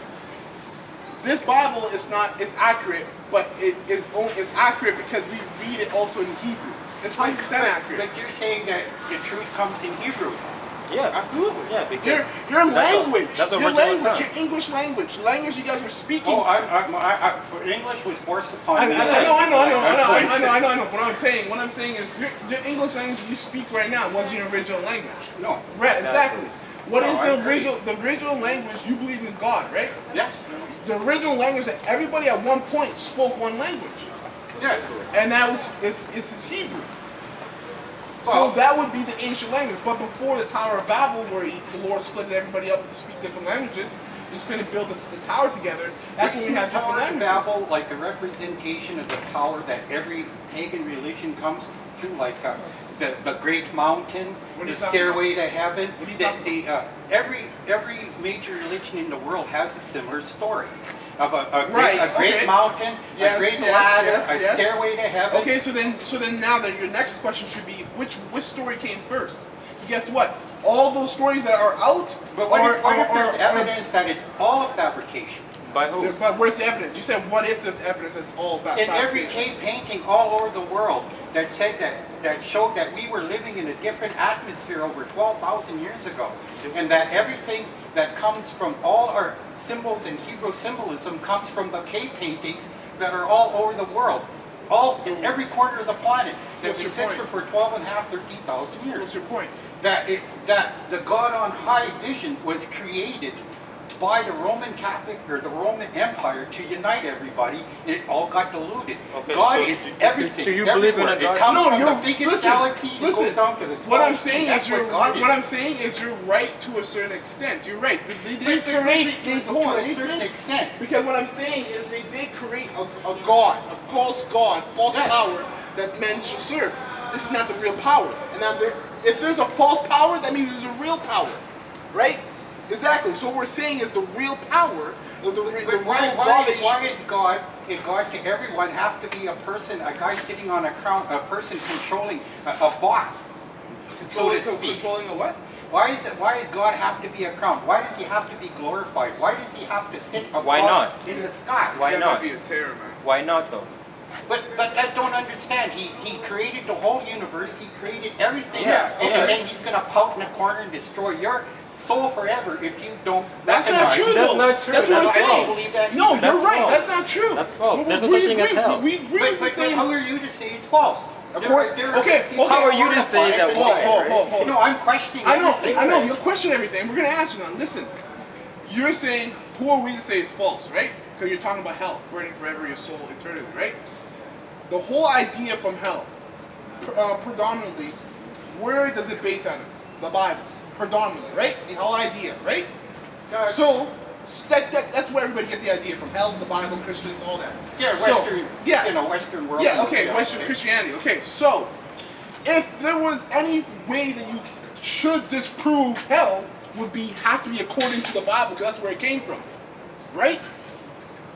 This Bible is not it's accurate, but it's accurate because we read it also in Hebrew. It's 100% accurate. But you're saying that the truth comes in Hebrew. Yeah. Absolutely. Yeah, because your that's a- language, that's your original language, tongue. your English language you guys were speaking. Oh, English was forced upon I me. know. What I'm saying is your English language you speak right now was your original language. No. Right, exactly. What No, is I agree. the original language? You believe in God, right? Yes. The original language that everybody at one point spoke one language, Yes. and that was it's Hebrew. Well- So that would be the ancient language. But before the Tower of Babel, where the Lord split everybody up to speak different languages, just couldn't build the tower together. That's when we have different Tower of languages. Babel, like a representation of the power that every pagan religion comes through, like the Great Mountain, What are the you talking Stairway to Heaven. What are you talking Every major religion in the world has a similar story of a Right, great okay. mountain, Yes, a great yes, ladder, yes, a yes. stairway to heaven. Okay, so then now that your next question should be which story came first? Guess what? All those stories that are out But what if there's are- evidence that it's all a fabrication? By who? But where's the evidence? You said what if there's evidence that's all about In every fabrication? cave painting all over the world that said that showed that we were living in a different atmosphere over 12,000 years ago, and that everything that comes from all our symbols and Hebrew symbolism comes from the cave paintings that are all over the world, all in every corner of the planet So that what's your existed point? for 12 and a half, 13,000 So years. what's your point? That the God on high vision was created by the Roman Catholic or the Roman Empire to unite everybody, and it all got diluted. Okay, God so is do- everything. do you believe in a everywhere. God? It comes No, from you're the biggest listen, galaxy. It listen. goes down to the What I'm smallest, saying and that's is you're what God is. what I'm saying is you're right to a certain extent. You're right. They did But create to hold on, a they certain did- extent. Because what I'm saying is they did create a god, false Yes. power that men should serve. This is not the real power. And now if there's a false power, that means there's a real power, right? Exactly. So what we're saying is the real power, the real But why God. is God a God to everyone have to be a person, a guy sitting on a crown, a person controlling a boss, so to speak? Controlling a what? Why does God have to be a crown? Why does he have to be glorified? Why does he have to sit above Why not? in the sky? Why That not? might be a terror, man. Why not though? But I don't understand. He created the whole universe. He created everything. Yeah, and, okay. then he's gonna pout in a corner and destroy your soul forever if you don't. That's not recognize true, it. That's though. not true. That's what That's I'm I saying. don't believe that. No, either. That's you're right. false. That's not true. That's false. There's no We such thing as agree. hell. We agree But, with the but same. how are you to say it's false? Okay, people how are you to mortified say that to why, say it, right? hold. No, I'm questioning. everything. I know. You'll question everything. We're gonna ask you now. Listen, you're saying who are we to say it's false, right? Because you're talking about hell, burning forever your soul, eternity, right? The whole idea from hell, predominantly, where does it base out of? The Bible, predominantly, right? The whole idea, right? Yeah. So That's where everybody gets the idea from. Hell, the Bible, Christians, all that. Yeah, So, Western, yeah. you know, Western world. Yeah, okay, Yeah, Western Christianity. Okay, so if there was any way that you should disprove hell, would be have to be according to the Bible, because that's where it came from, right?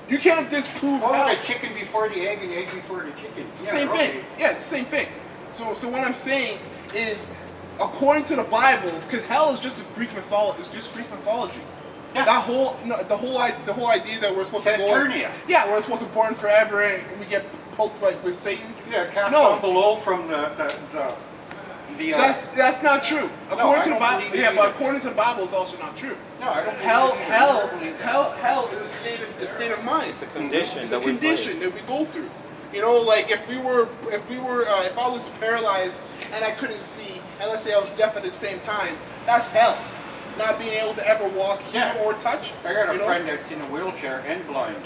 You can't disprove Oh, hell. the chicken before the egg and the egg before the chicken. It's the same thing. Yeah, it's the same thing. So what I'm saying is, according to the Bible, because hell is just a Greek mythology. It's just Greek mythology. Yeah. That whole, the whole idea that we're supposed to go. Saturnia. Yeah, we're supposed to burn forever and we get poked with Satan. Yeah, cast No. down below from the That's not true. No, According I to the don't Bible, believe it yeah, but either. according to the Bible, it's also not true. No, I don't. Hell is a state of mind. It's a condition. It's a that we condition that we go through. You know, like if I was paralyzed and I couldn't see, and let's say I was deaf at the same time, that's hell. Not being able to ever walk, hear, Yeah. or touch. I got a you know? friend that's in a wheelchair and blind.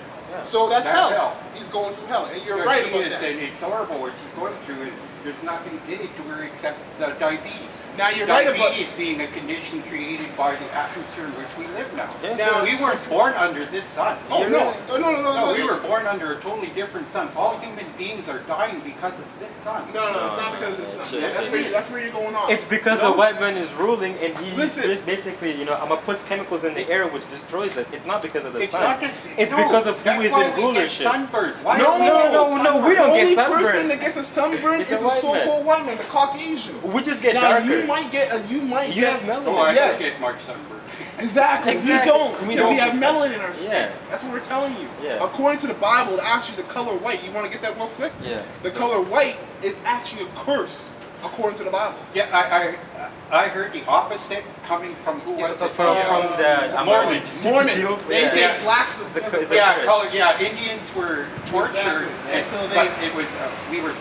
So that's That's hell. hell. He's going through hell, and you're Yeah, right she about is, that. and it's horrible what she's going through. And there's nothing in it to her except the diabetes. Now you're right about. Diabetes being a condition created by the atmosphere in which we live now. Yeah. Now We weren't born under this sun. Oh no! No, we were born under a totally different sun. All human beings are dying because of this sun. No, it's not because of the sun. Shit. That's where you're going on. It's because the white man is ruling and he Listen. is basically, you know, I'm gonna put chemicals in the air which destroys us. It's not because of the It's sun. not just. It's because of who that's is why in we rulership. Get sunburned. Why No, don't we get no, we sunburned? don't the only get person sunburned. that gets a sunburn It's is a a white so-called white man, the Caucasians. We just get now darker. you might get You have melanin. Oh, I Yeah. don't get much sunburn. Exactly. We Exactly. don't. We We don't have get melanin in our skin. Yeah. That's what we're telling you. Yeah. According to the Bible, actually the color white. You want to get that real quick? Yeah. The color white is actually a curse, according to the Bible. Yeah, I heard the opposite coming from who was it? From the Mormons. Mormons. They Yeah. say Yeah. blacks It's a was curse. Yeah, Indians were tortured, Exactly. And so but it was we were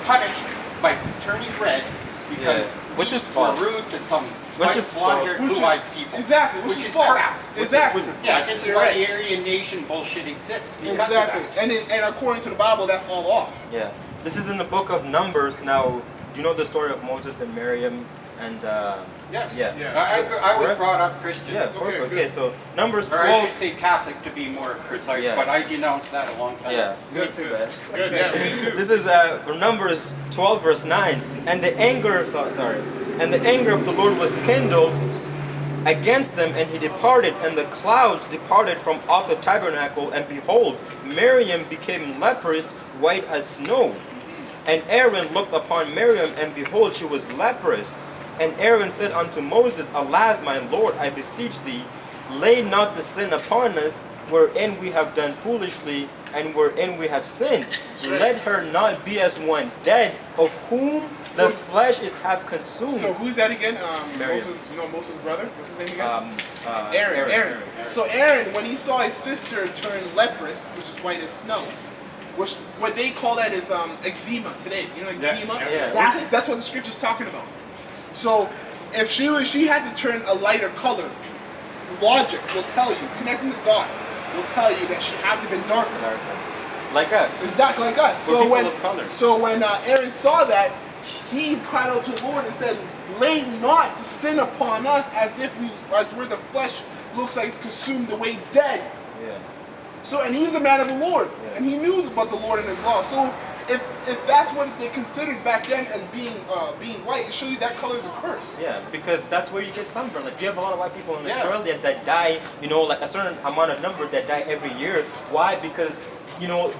punished by turning red because Which we is were false. rude to some Which white is blonde-haired, false. blue-eyed people. Exactly, which is false. crap. Exactly. Yeah, this is You're why right. the Aryan Nation bullshit exists because Exactly. of that. And according to the Bible, that's all off. Yeah. This is in the book of Numbers. Now, do you know the story of Moses and Miriam and Yes. Yeah. I was Right. brought up Christian. Yeah, Okay, perfect. good. Okay, so Numbers Or I 12. should say Catholic to be more precise, Yeah. but I denounced that a long time Yeah, ago. me too, man. Good, yeah, me too. This is Numbers 12 verse 9. And the anger of the Lord was kindled against them, and he departed, and the clouds departed from off the tabernacle, and behold, Miriam became leprous, white as snow. And Aaron looked upon Miriam, and behold, she was leprous. And Aaron said unto Moses, Alas, my Lord, I beseech thee, lay not the sin upon us, wherein we have done foolishly, and wherein we have sinned. Let her not be as one dead, of whom the flesh is half consumed. So who's that again? Miriam. Moses' brother. What's his name again? Aaron. Aaron. So Aaron, when he saw his sister turn leprous, which is white as snow, which what they call that is eczema today. You know eczema? Yeah. That's what the scripture's talking about. So if she had to turn a lighter color, logic will tell you, connecting the dots will tell you that she had to have been darker. Like us. Exactly like us. We're people of color. So when Aaron saw that, he cried out to the Lord and said, "Lay not the sin upon us, as where the flesh looks like it's consumed away dead." Yeah. So, and he's a man of the Lord, Yeah. and he knew about the Lord and His law. So, if that's what they considered back then as being white, it shows you that color is a curse. Yeah, because that's where you get sunburn. Like you have a lot of white people in Yeah. Australia that die, you know, like a certain amount of number that die every year. Why? Because, you know,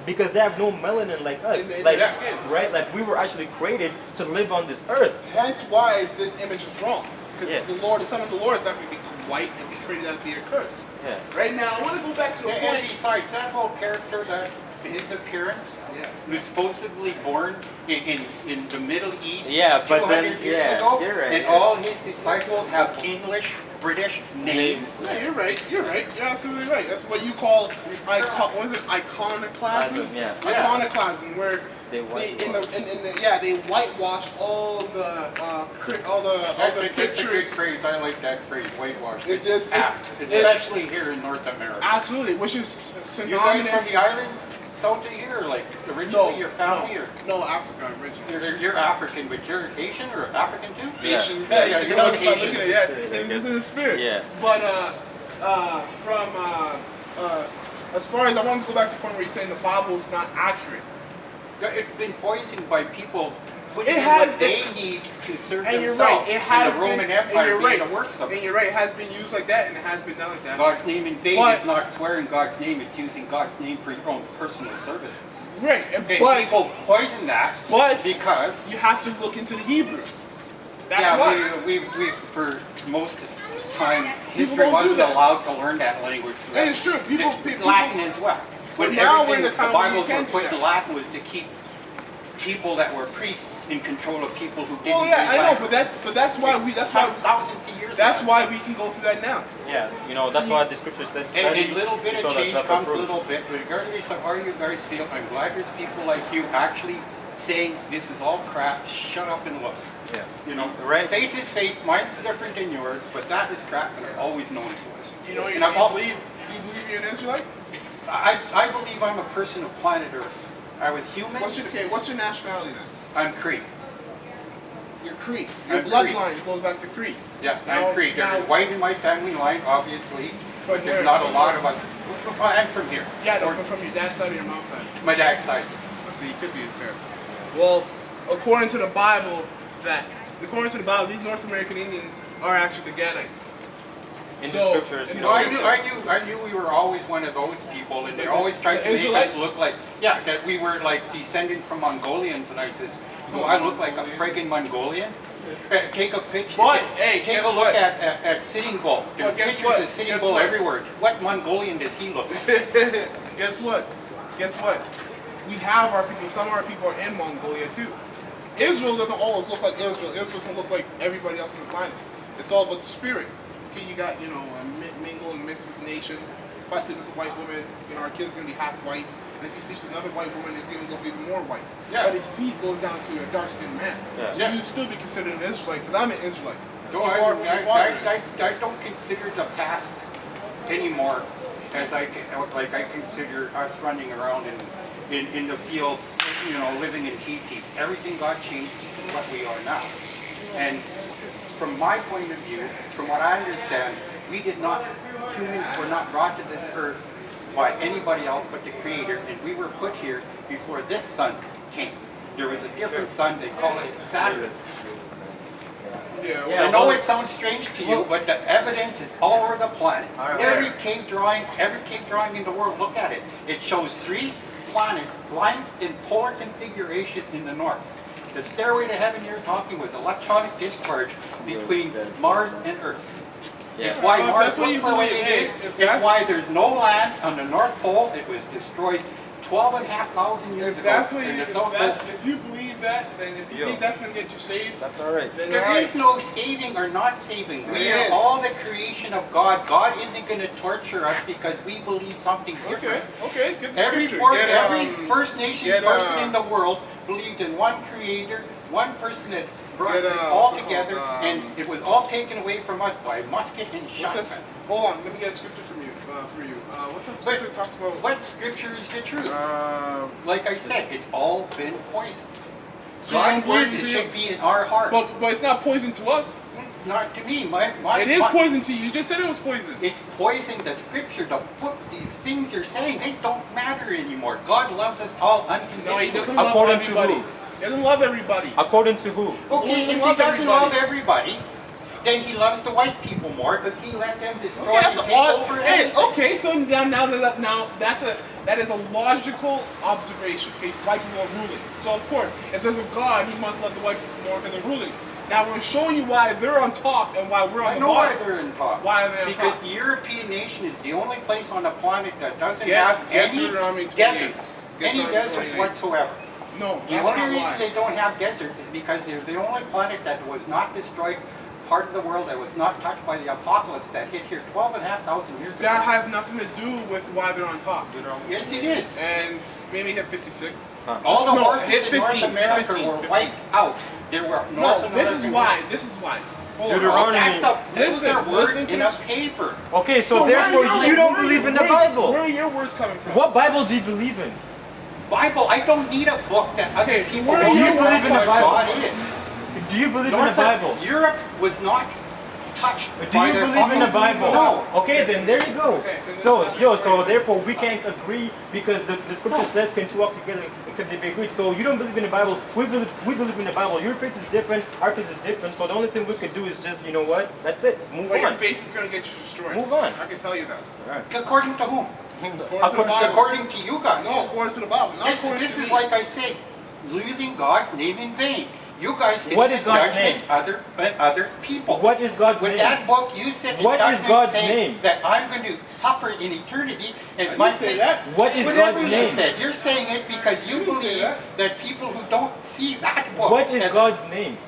because they have no melanin like us. In Like, their skin. right? Like we were actually created to live on this earth. That's why this image is wrong. Because Yeah. the Son of the Lord is not going to be white and be created that to be a curse. Yeah. Right now, I want to go back to the And point. besides, that whole character, that his appearance, Yeah. was supposedly born in the Middle East Yeah, but 200 then- years yeah, ago, you're right. and all his disciples have English, British names. Yeah, you're right. You're absolutely right. That's what you call what is it? Iconoclasm. Yeah. Iconoclasm, where They they whitewashed all the That's a good pictures. phrase. I like that phrase, whitewash. It's just Especially here in North America. absolutely, which is You guys synonymous. from the islands, south of here, like originally your family, or no, Africa originally. you're African, but you're Asian or African too? Asian, Yeah, you you're can tell like by looking Asian. at it, it's in the spirit. Yeah. But as far as I want to go back to the point where you're saying the Bible is not accurate. It's been poisoned by people putting It in has what they need to serve And you're themselves. right, it has and the Roman been, Empire and you're being right, the worst of and it. you're right, it has been used like that, and it has been done like that. God's name in vain But- is not swearing God's name, it's using God's name for your own personal services. Right, And but people poison that but- because you have to look into the Hebrew. That's yeah, why. we for most of the time history don't do wasn't that. allowed to learn that language. So And it's true, people- Latin as well. But now we're in everything the time the where Bibles you were can do put in that. Latin was to keep people that were priests in control of people who didn't. Oh yeah, read I know, Latin. but that's why thousands of years. that's ago. why we can go through that now. Yeah, that's why the scripture says And study a little bit to show of change thyself comes a approved. little bit, regardless of how you guys feel. I'm glad there's people like you actually saying this is all crap. Shut up and look. Yes. You know, Right. faith is faith. Mine's different than yours, but that is crap, and I've always known it was. You know, And I've al- do you believe you're an Israelite? I believe I'm a person of planet Earth. I was human. What's your nationality then? I'm Cree. You're Cree. Your I'm Cree. bloodline goes back to Cree. Yes, Now- I'm Cree. There now- is white in my family line, obviously, but From there's where? not a From lot where? of us. I'm from here. Yeah, no, Or but from your dad's side or your mom's side? my dad's side. So you could be a terror. Well, according to the Bible, these North American Indians are actually the Gadites. In So, the scriptures, in you the know, scriptures- I knew we were always one of those people, and they always tried to The make us Israelites? look like, that we were like descended from Mongolians. And I says, do I look like a friggin' Mongolian? Take a picture. But, hey, take a guess look what? at Sitting Bull. There's But guess pictures what? of Sitting Guess Bull what? everywhere. What Mongolian does he look like? Guess what? We have our people. Some of our people are in Mongolia too. Israel doesn't always look like Israel. Israel can look like everybody else on the planet. It's all about spirit. Okay, you got mingle and mix with nations. If I sleep with a white woman, our kid's gonna be half white. And if you sleep with another white woman, it's gonna look even more white. Yeah. But his seed goes down to a dark-skinned man. Yeah. So Yeah. you'd still be considered an Israelite, because I'm an Israelite. No, I don't consider the past anymore as I consider us running around in the fields, living in teepees. Everything got changed to what we are now. And from my point of view, from what I understand, humans were not brought to this earth by anybody else but the Creator, and we were put here before this sun came. There was a different sun, they call it Saturn. Yeah, Yeah. I know it sounds strange to you, but the evidence is all over the planet. Alright. Every cave drawing in the world, look at it. It shows 3 planets lined in polar configuration in the north. The stairway to heaven you're talking was electronic discharge between Mars and Earth. Yeah. It's why Well, if Mars that's what looks you the way believe, it is. if It's that's- why there's no land on the North Pole. It was destroyed 12,500 years If ago. that's what in you, the if, South that's, Pole. if you believe that, then if you Yo. think that's gonna get you saved, That's all right. then There alright. is no saving or not saving. We There are is. all the creation of God. God isn't going to torture us because we believe something Okay, different. okay, get the Every scripture. every First Nation get, person in the world believed in one creator, one person that brought Get, this all together, and it was all taken away from us by musket and What's shotgun. this? Hold on, let me get a scripture from you. What's that scripture that talks about? What scripture is the truth? Like, Like I said, it's all been poisoned. so you God's don't word, believe? it So should be in our heart. but it's not poison to us. Not to me. It is poison to you. You just said it was poison. It's poison. The scripture, the books, these things you're saying, they don't matter anymore. God loves us all No, he unconditionally. doesn't love According to everybody. who? He doesn't love everybody. According to who? Okay, He if he loves doesn't everybody. love everybody, then he loves the white people more because he let them destroy Okay, that's and take all. over Hey, everything. okay, so now that is a logical observation. Okay, white people are ruling. So of course, if there's a God, he must love the white people more because they're ruling. Now we're showing you why they're on top and why we're on I the know why bottom. they're in top. Why are they on Because top? the European nation is the only place on the planet that doesn't Get have any Deuteronomy 28. deserts. Get Any Deuteronomy deserts 28. whatsoever. No, The that's only not reason why. they don't have deserts is because they're the only planet that was not destroyed part of the world that was not touched by the apocalypse that hit here 12,500 years ago. That has nothing to do with why they're on top. Yes, it is. And maybe hit 56. All the No, horses hit in 15, North America 15, were 15. wiped out. There were No, this is why. This is why. Hold on. Deuteronomy. Those are Listen words to in a this. paper. Okay, so where therefore are you don't where are believe in the where- Bible. Where are your words coming from? What Bible do you believe in? Bible, I don't need a book that other Okay, so people where don't do you know believe in the what Bible? God is. Do you believe in the North Bible? Europe was not touched Do by you the believe in the Bible? No. Okay, then there you go. Okay, 'cause So, it's- so therefore we can't agree because the scripture says can two walk together except they be agreed. So you don't believe in the Bible. We believe in the Bible. Your faith is different. Our faith is different. So the only thing we could do is just, you know what? That's it. Move But your on. faith is going to get you destroyed. Move on. I can tell you that. According to whom? According to the Bible. According to you guys. No, according to the Bible. Not This according is to me. like I say, using God's name in vain. You guys sit What in is God's judgment other people. What is God's With name? that book, you sit in What is judgment God's saying name? that I'm going to suffer in eternity. And I my didn't say faith- that. What is Whatever God's you name? said, you're saying it because you didn't say believe that. that people who don't see that book. What is as- God's name?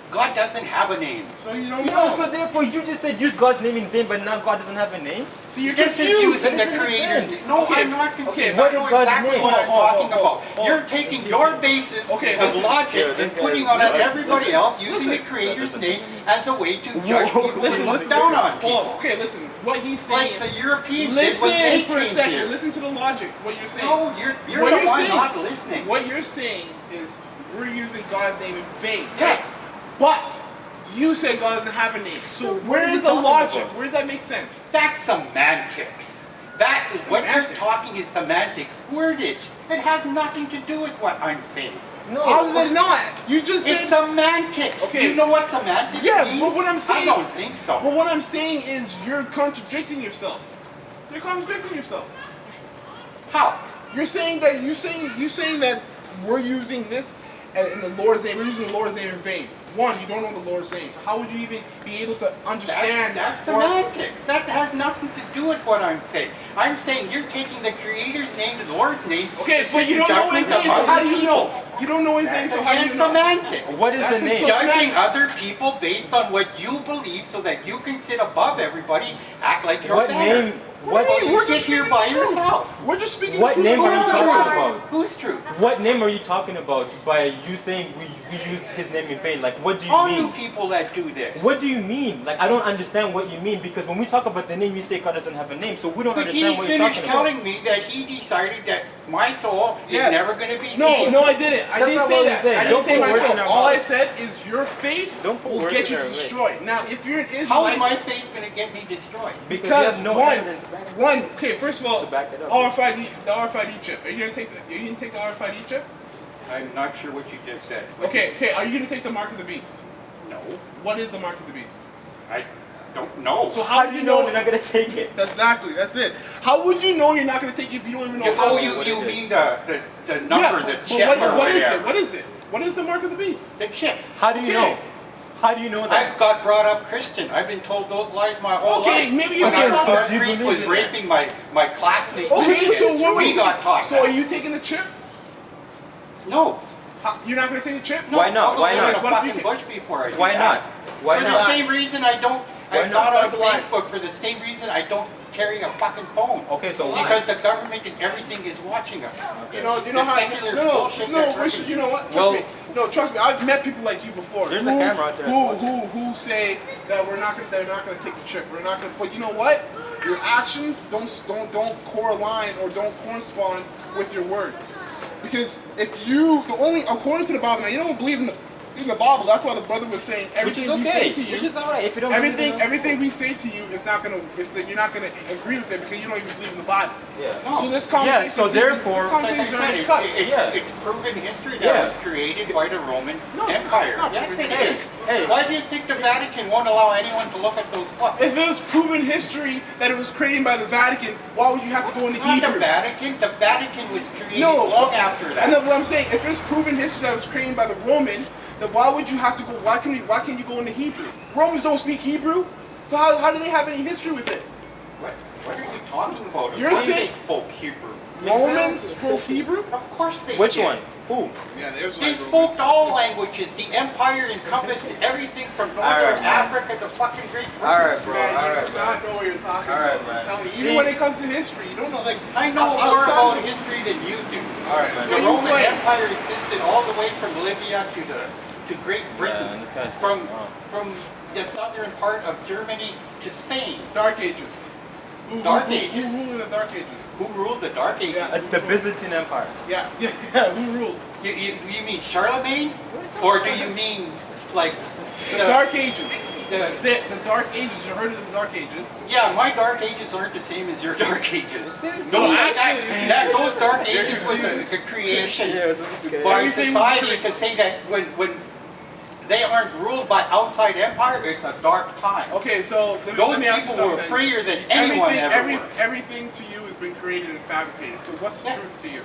God doesn't have a name. So you don't No, know. so therefore you just said use God's name in vain, but now God doesn't have a name. See, you're This is confused. using the That doesn't make Creator's sense. name. No, Okay, I'm not confused. okay, I what know is God's exactly name? what I'm Hold on, talking hold on, about. hold on. You're taking your basis Okay, of listen. logic Yeah, this and guy- putting on everybody listen. else using the Listen. Creator's name as a way to judge Whoa, people Listen, and look listen, down listen. on people. Hold on. Okay, listen. What he's saying. Like the Europeans did when they Listen for a came second. here. Listen to the logic. What you're saying. No, you're What the you're one saying- not listening. What you're saying is we're using God's name in vain. Yes. But you say God doesn't have a name. So what where are you is the talking logic? about? Where does that make sense? That's semantics. That is what you're Semantics. talking is semantics. Wordage. It has nothing to do with what I'm saying. No. How is it not? You just It's said. semantics. Okay. You know what semantics Yeah, means? but what I'm saying- I don't think so. But what I'm saying is you're contradicting yourself. You're contradicting yourself. How? You're saying that you saying that we're using this in the Lord's name. We're using the Lord's name in vain. One, you don't know the Lord's name, so how would you even be able to understand That's or- semantics. That has nothing to do with what I'm saying. I'm saying you're taking the Creator's name, the Lord's name. Okay, to but sit you in don't know his judgment name, of so how other do you people. know? You don't know his name, so how do Again, you know? semantics. What is That's the the name? Judging other people based on what you believe so that you can sit above everybody, act like you're What better. name? What do What? you mean? You We're sit just here speaking by truth. yourselves. We're just speaking What truth. name are you Who's talking truth? about? Who's true? What name are you talking about by you saying we use his name in vain? Like, what do you All you mean? people that do this. What do you mean? Like, I don't understand what you mean because when we talk about the name, you say God doesn't have a name, so we don't But he understand what you're finished talking about. telling me that he decided that my soul Yes. is never going to be No, saved. no, I didn't. I That's didn't not say what we that. said. I Don't didn't say put words myself. in our All I mouth. said is your faith Don't put will words get in you our mouth. destroyed. Now, if you're an Israelite, How is my faith going to get me destroyed? Because because he has no one, evidence. okay, first of all, To back it up. the RFID chip. Are you gonna take the RFID chip? I'm not sure what you just said. Okay, are you gonna take the mark of the beast? No, What is the mark of the beast? I don't know. So How do you know you're not gonna take it? Exactly, that's it. How would you know you're not gonna take it if you don't even know You, how? oh, to? you what it is. mean the number, Yeah, the but chip what, or what is whatever. it? What is it? What is the mark of the beast? The chip. How do you Okay. know? How do you know I that? got brought up Christian. I've been told those lies my whole Okay, life. maybe you when can our talk- our do you priest believe was in raping my classmates. Okay, so what we was got taught So that. are you taking the chip? No. You're not gonna take the chip? No, Why not? I'll Why go not? in a What if you fucking can- bush before I do Why that. not? Why For the not? same reason I don't. Why I'm not? not on That's a lie. Facebook. For the same reason I don't carry a fucking phone. Okay, so why? Because the government and everything is watching us. You know The how secular no, bullshit no, that's Richard, working. you know what? Trust Well- me. No, trust me. I've met people like you before. There's a camera out there, Who say that they're not gonna take the chip. We're not gonna. But you know what? Your actions don't correlate or don't correspond with your words. Because if you according to the Bible, now you don't believe in the Bible. That's why the brother was saying Which is everything we say okay. to you. Which is alright. If you don't believe in Everything we say to you is not gonna. You're not gonna agree with it because you don't even believe in the Bible. Yeah. No. So this conversation. Yeah, so therefore- this Like I conversation is said, already cut. Yeah. it's proven history that Yeah. was created by the Roman No, it's not. Empire. It's not Yes, proven it history. is. Hey. Why do you think the Vatican won't allow anyone to look at those books? If it was proven history that it was created by the Vatican, why would you have to go into Not the Hebrew? Vatican. The Vatican was created No. long after that. I know what I'm saying. If it's proven history that was created by the Roman, then why would you have to go? Why can't you go into Hebrew? Romans don't speak Hebrew, so how do they have any history with it? What are you talking about? You're Of course saying- they spoke Hebrew. Romans spoke Hebrew. Of course they Which did. one? Who? Yeah, the They Israelites. spoke all languages. The empire encompassed everything from northern Africa to fucking Great Britain. Alright, bro. Man, you Alright, do man. not know what you're talking Alright, about. man. Tell me, See- even when it comes to history, you don't know. Like I know more outside about of- history than you do. Alright, man. So The you Roman claim- Empire existed all the way from Libya to Great Britain, and this guy's from oh. from the southern part of Germany to Spain. Dark Ages. Dark Who Ages? ruled in the Dark Ages? Who ruled the Dark Ages? Yeah. The Byzantine Empire. Yeah, yeah. Who ruled? You mean Charlemagne, or do you mean like The Dark Ages. the The Dark Ages. You heard of the Dark Ages? Yeah, my Dark Ages aren't the same as your Dark Ages. No, actually, those Dark You're Ages was confused. a creation Yeah, this is good. by Everything was society created. to say that when they aren't ruled by outside empire, it's a dark time. Okay, so let Those me ask you people were something. freer than anyone ever was. Everything to you has been created and fabricated. So what's the Yeah. truth to you?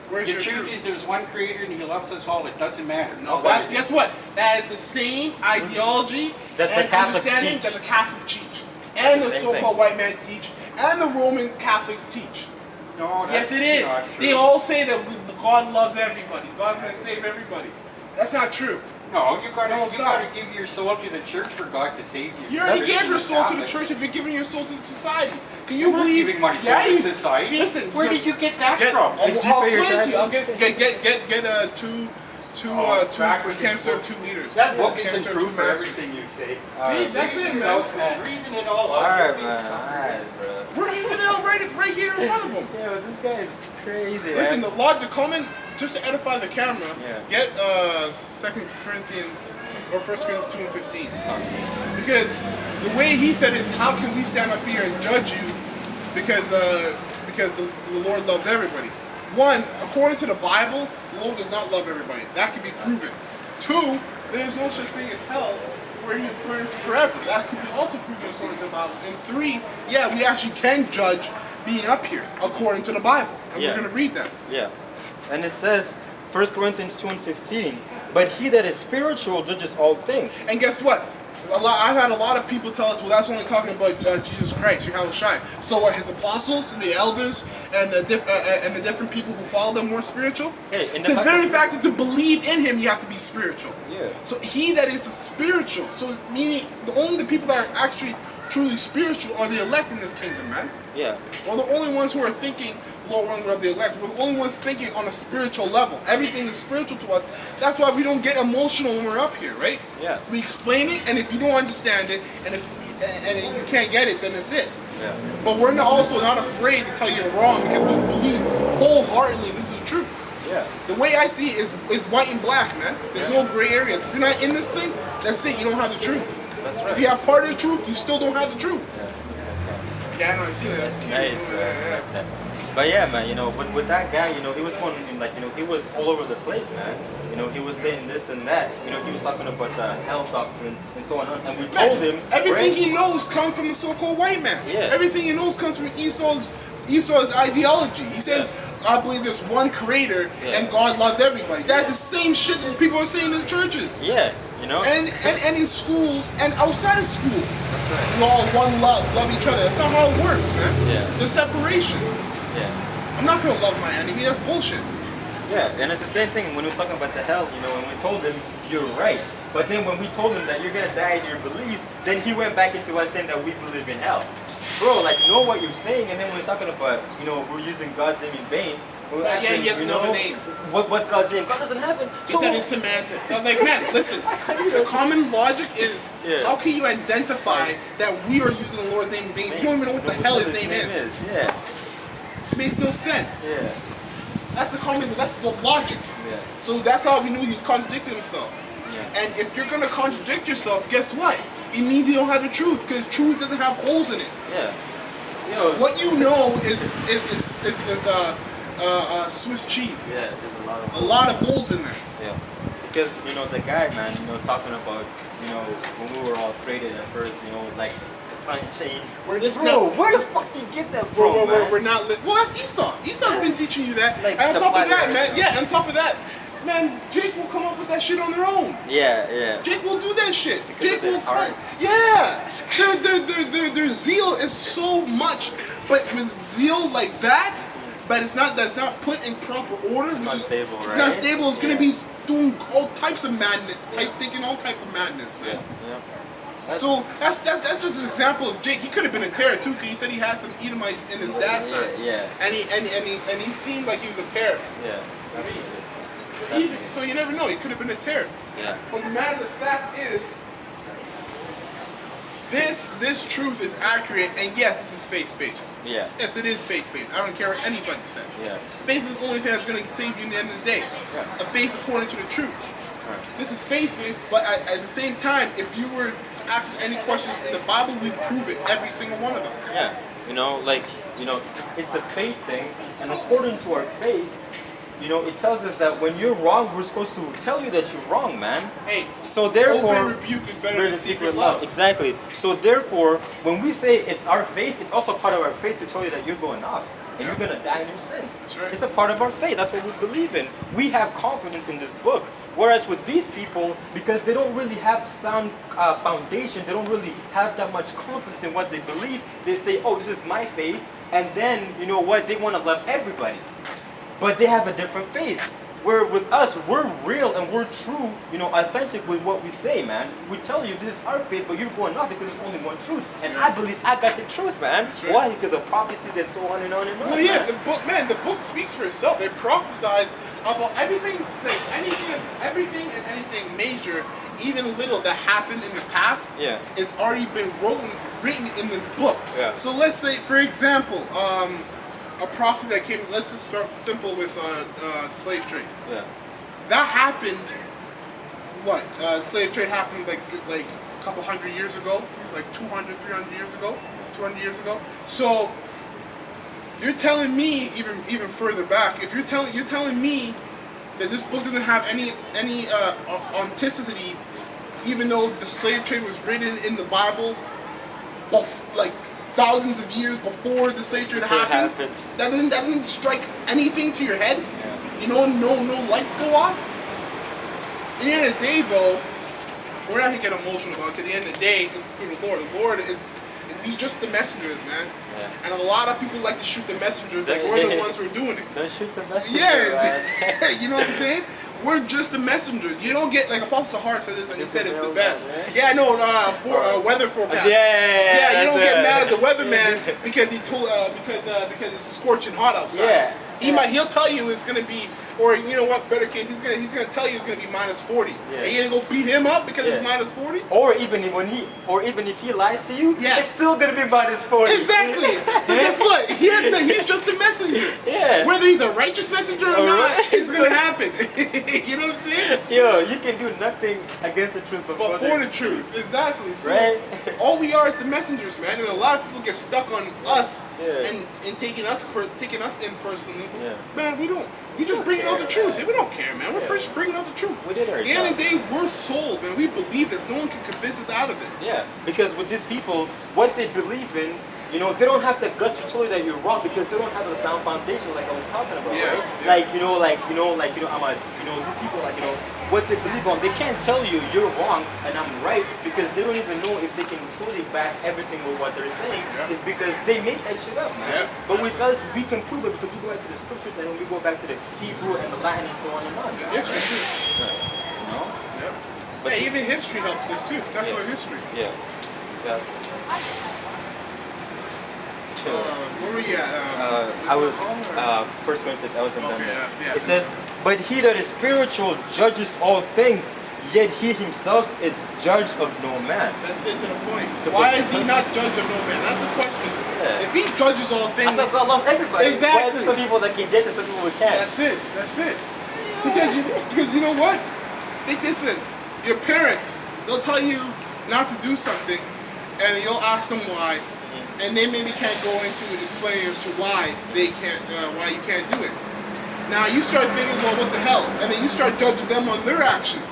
Where's The your truth is there's one creator and he loves us all. It doesn't matter. No, that's guess what? That is the same ideology That the and Catholics understanding teach. that the Catholics teach, and the the same so-called thing. white man teach, and the Roman Catholics teach. No, Yes, that's it is. not true. They all say that God loves everybody. God's going to save everybody. That's not true. No, you gotta, No, it's you not. gotta give your soul to the church for God to save you. You already That's gave your soul to the Catholic. church if you're giving your soul to society. Can you I'm not believe? giving my soul Yeah, to you- society. Listen, Where did you get that Get, from? I'll, Did you I'll pay your explain to you. I'll taxes? get two. backwards You can't is- serve two leaders. That book You can't isn't serve proof two for masters. everything you say. See, that's it, man. Reason it all up. Alright, man. Alright, bro. We're using it out right here in front of them. Yo, this guy is crazy, Listen, man. the logic comment, just to edify the camera, Yeah. get 2 Corinthians or 1 Corinthians 2 and 15. Because the way he said is, how can we stand up here and judge you because the Lord loves everybody? One, according to the Bible, the Lord does not love everybody. That can be proven. Two, there's no such thing as hell where you burn forever. That can be also proven according to the Bible. And three, yeah, we actually can judge being up here according to the Bible. And Yeah. we're going to read that. Yeah. And it says, 1 Corinthians 2 and 15, but he that is spiritual judges all things. And guess what? I've had a lot of people tell us, well, that's only talking about Jesus Christ, Yahweh Shai. So what, his apostles, the elders, and the different people who follow them weren't spiritual? Hey, in the The fact very that- fact that to believe in him, you have to be spiritual. Yeah. So he that is the spiritual, so meaning the people that are actually truly spiritual are the elect in this kingdom, man. Yeah. We're the only ones who are thinking, Lord, we're of the elect. We're the only ones thinking on a spiritual level. Everything is spiritual to us. That's why we don't get emotional when we're up here, right? Yeah. We explain it, and if you don't understand it, and if you can't get it, then it's it. Yeah. But we're also not afraid to tell you you're wrong because we believe wholeheartedly this is the truth. Yeah. The way I see it is white and black, man. There's no gray areas. If you're not in this thing, that's it. You don't have the truth. That's right. If you have part of the truth, you still don't have the truth. Yeah, I know. I see that. That's cute. Nice. Yeah. But yeah, man, with that guy, he was going in, he was all over the place, man. He was saying this and that. He was talking about hell doctrine and so on. And we told him Everything right? he knows comes from the so-called white man. Yeah. Everything he knows comes from Esau's ideology. He says, I believe there's one creator and God loves everybody. That's the same shit that people are saying in churches. Yeah, And in schools and outside of school. That's right. We all one love each other. That's not how it works, man. Yeah. There's separation. Yeah. I'm not gonna love my enemy, that's bullshit. Yeah, and it's the same thing when we're talking about the hell, when we told him, you're right. But then when we told him that you're gonna die in your beliefs, then he went back into us saying that we believe in hell. Bro, know what you're saying, and then when we're talking about, we're using God's name in vain, we're asking, you have to know the name. What's God's name? God doesn't have it. He said it's semantics. I was like, man, listen, the common logic is, Yeah. how can you identify that we are using the Lord's name in vain? You don't even know what the hell his name is. Yeah, It makes no sense. yeah, That's the logic. yeah, So that's how we knew he was contradicting himself. yeah. And if you're gonna contradict yourself, guess what? It means you don't have the truth, because truth doesn't have holes in it. Yeah. Yo, What you know is Swiss cheese. yeah, there's A lot of holes in there. Yeah, because the guy, man, talking about when we were all created at first, the sun changed. We're just Bro, not- where the fuck you get that from, man? We're not. Well, that's Esau. Esau's been teaching you that. Like and on the top of flat that, earth. man. Yeah, on top of that, man, Jake will come up with that shit on their own. Yeah, yeah. Jake will do that shit. Because Jake of their will come. hearts. Yeah, their zeal is so much, but with zeal like that, but that's not put in proper order. It's not stable, It's right? not stable. It's gonna Yeah. be doing all types of madness, thinking all type of madness, man. Yeah. So that's just an example of Jake. He could have been a terror too, because he said he has some Edomites in his dad's side. Yeah. And he seemed like he was a terror. Yeah. So you never know. He could have been a terror. Yeah. But the matter of the fact is, this truth is accurate, and yes, this is faith-based. Yeah. Yes, it is faith-based. I don't care what anybody says. Yeah. Faith is the only thing that's going to save you in the end of the day. Yeah. A faith according to the truth. Right. This is faith-based, but at the same time, if you were to ask any questions in the Bible, we prove it, every single one of them. Yeah. It's a faith thing, and according to our faith, it tells us that when you're wrong, we're supposed to tell you that you're wrong, man. Hey, So therefore, open rebuke is better than secret love. Exactly. So therefore, when we say it's our faith, it's also part of our faith to tell you that you're going off and you're gonna die in your sins. That's right. It's a part of our faith. That's what we believe in. We have confidence in this book. Whereas with these people, because they don't really have sound foundation, they don't really have that much confidence in what they believe. They say, "Oh, this is my faith," and then you know what? They want to love everybody. But they have a different faith. Where with us, we're real and we're true, authentic with what we say, man. We tell you this is our faith, but you're going off because there's only one truth. And I believe I got the truth, man. Right. Why? Because of prophecies and so on and on and on. Well, yeah, man. the book speaks for itself. It prophesies about everything, everything and anything major, even little that happened in the past. Yeah. It's already been written in this book. Yeah. So let's say, for example, a prophecy that came. Let's just start simple with slave trade. Yeah. That happened. What? Slave trade happened like a couple hundred years ago, like 200, 300 years ago, 200 years ago. So you're telling me even further back. If you're telling me that this book doesn't have any authenticity, even though the slave trade was written in the Bible, like thousands of years before the slave trade happened, that doesn't strike anything to your head. Yeah. No lights go off. At the end of the day, though, we're not gonna get emotional about it. At the end of the day, it's through the Lord. The Lord is we just the messengers, man. Yeah. And a lot of people like to shoot the messengers, like we're the ones who are doing it. Don't shoot the messenger, Yeah, man. you know what I'm saying? We're just the messengers. You don't get, like Apostle Hart said this, and he said it the best. Man. Yeah, no, weather forecast. Yeah, you don't get mad at the weather. weatherman because he told because it's scorching hot outside. Yeah. He'll tell you it's gonna be, or you know what, better case, he's gonna tell you it's gonna be minus 40. Yeah. And you're gonna go beat him up because it's Yeah. minus 40? Or even if he lies to you, Yeah. it's still gonna be minus 40. Exactly. So guess what? He's just a messenger. Yeah. Whether he's a righteous messenger or not, Alright. it's gonna happen. You know what I'm saying? Yo, you can do nothing against the truth But for the truth, exactly. So Right? all we are is the messengers, man. And a lot of people get stuck on us Yeah. and taking us in personally. Yeah. Man, we just bringing out the truth. We don't care, man. We're just bringing out the truth. We did our At the end of the job. day, we're sold, man. We believe this. No one can convince us out of it. Yeah, because with these people, what they believe in, they don't have the guts to tell you that you're wrong because they don't have a sound foundation, like I was talking about, Yeah, right? yeah. These people, what they believe on, they can't tell you you're wrong and I'm right because they don't even know if they can truly back everything with what they're saying. Yeah. It's because they made that shit up, man. Yeah. But with us, we can prove it because we go back to the scriptures and then we go back to the Hebrew and the Latin and so on and on. History too. Right. You know? Yeah. But Yeah, even history helps us too. Secular Yeah. history. Yeah. Exactly. Where were you at? I was Psalms or- 1 Corinthians. I wasn't done Okay, there. yeah. It says, "But he that is spiritual judges all things, yet he himself is judge of no man." That's it to the point. Because Why the- is he not judged of no man? That's the question. Yeah. If he judges all I things, thought God loves everybody. Why is Exactly. there some people that can judge and some people who can't? that's it. That's it. Because you know what? Think this in. Your parents, they'll tell you not to do something, and you'll ask them why, and they maybe can't go into explaining as to why why you can't do it. Now you start thinking, well, what the hell? And then you start judging them on their actions.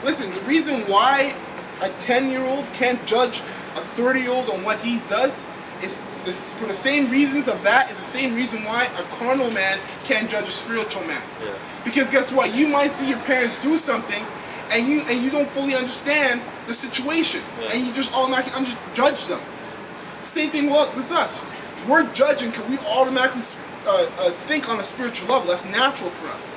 Listen, the reason why a 10-year-old can't judge a 30-year-old on what he does is this, for the same reasons of that, is the same reason why a carnal man can't judge a spiritual man. Yeah. Because guess what? You might see your parents do something, and you don't fully understand the situation, Yeah. and you just automatically judge them. Same thing with us. We're judging because we automatically think on a spiritual level. That's natural for us.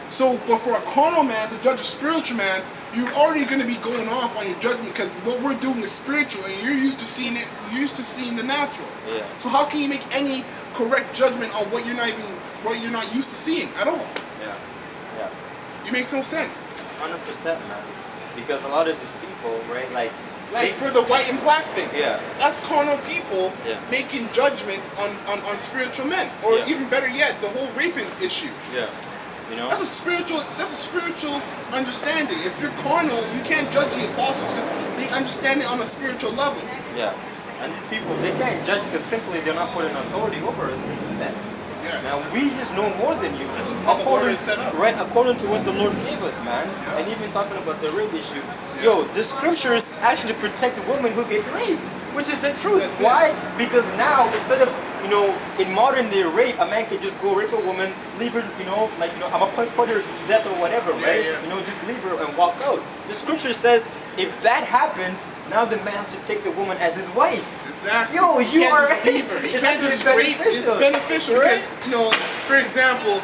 So, but for a carnal man to judge a spiritual man, you're already going to be going off on your judgment because what we're doing is spiritual, and you're used to seeing it. You're used to seeing the natural. Yeah. So how can you make any correct judgment on what you're not used to seeing at all? Yeah. Yeah. It makes no sense. 100%, man. Because a lot of these people, right, like For the white and black thing. Yeah. That's carnal people Yeah. making judgment on spiritual men, or Yeah. even better yet, the whole raping issue. Yeah. You know? That's a spiritual understanding. If you're carnal, you can't judge the apostles. They understand it on a spiritual level. Yeah. And these people, they can't judge because simply they're not putting authority over us to do that. Yeah. Now we just know more than you. That's just how the word is set up. Right, according to what the Lord gave us, man. Yeah. And even talking about the rape issue. Yeah. Yo, the scriptures actually protect the women who get raped, which is the truth. That's it. Why? Because now instead of in modern day rape, a man can just go rape a woman, leave her, I'm gonna put her to death or whatever, right? Yeah. Just leave her and walk out. The scripture says if that happens, now the man has to take the woman as his wife. Exactly. Yo, You you can't are just leave her. You it's can't actually just rape. It's beneficial right? because, for example,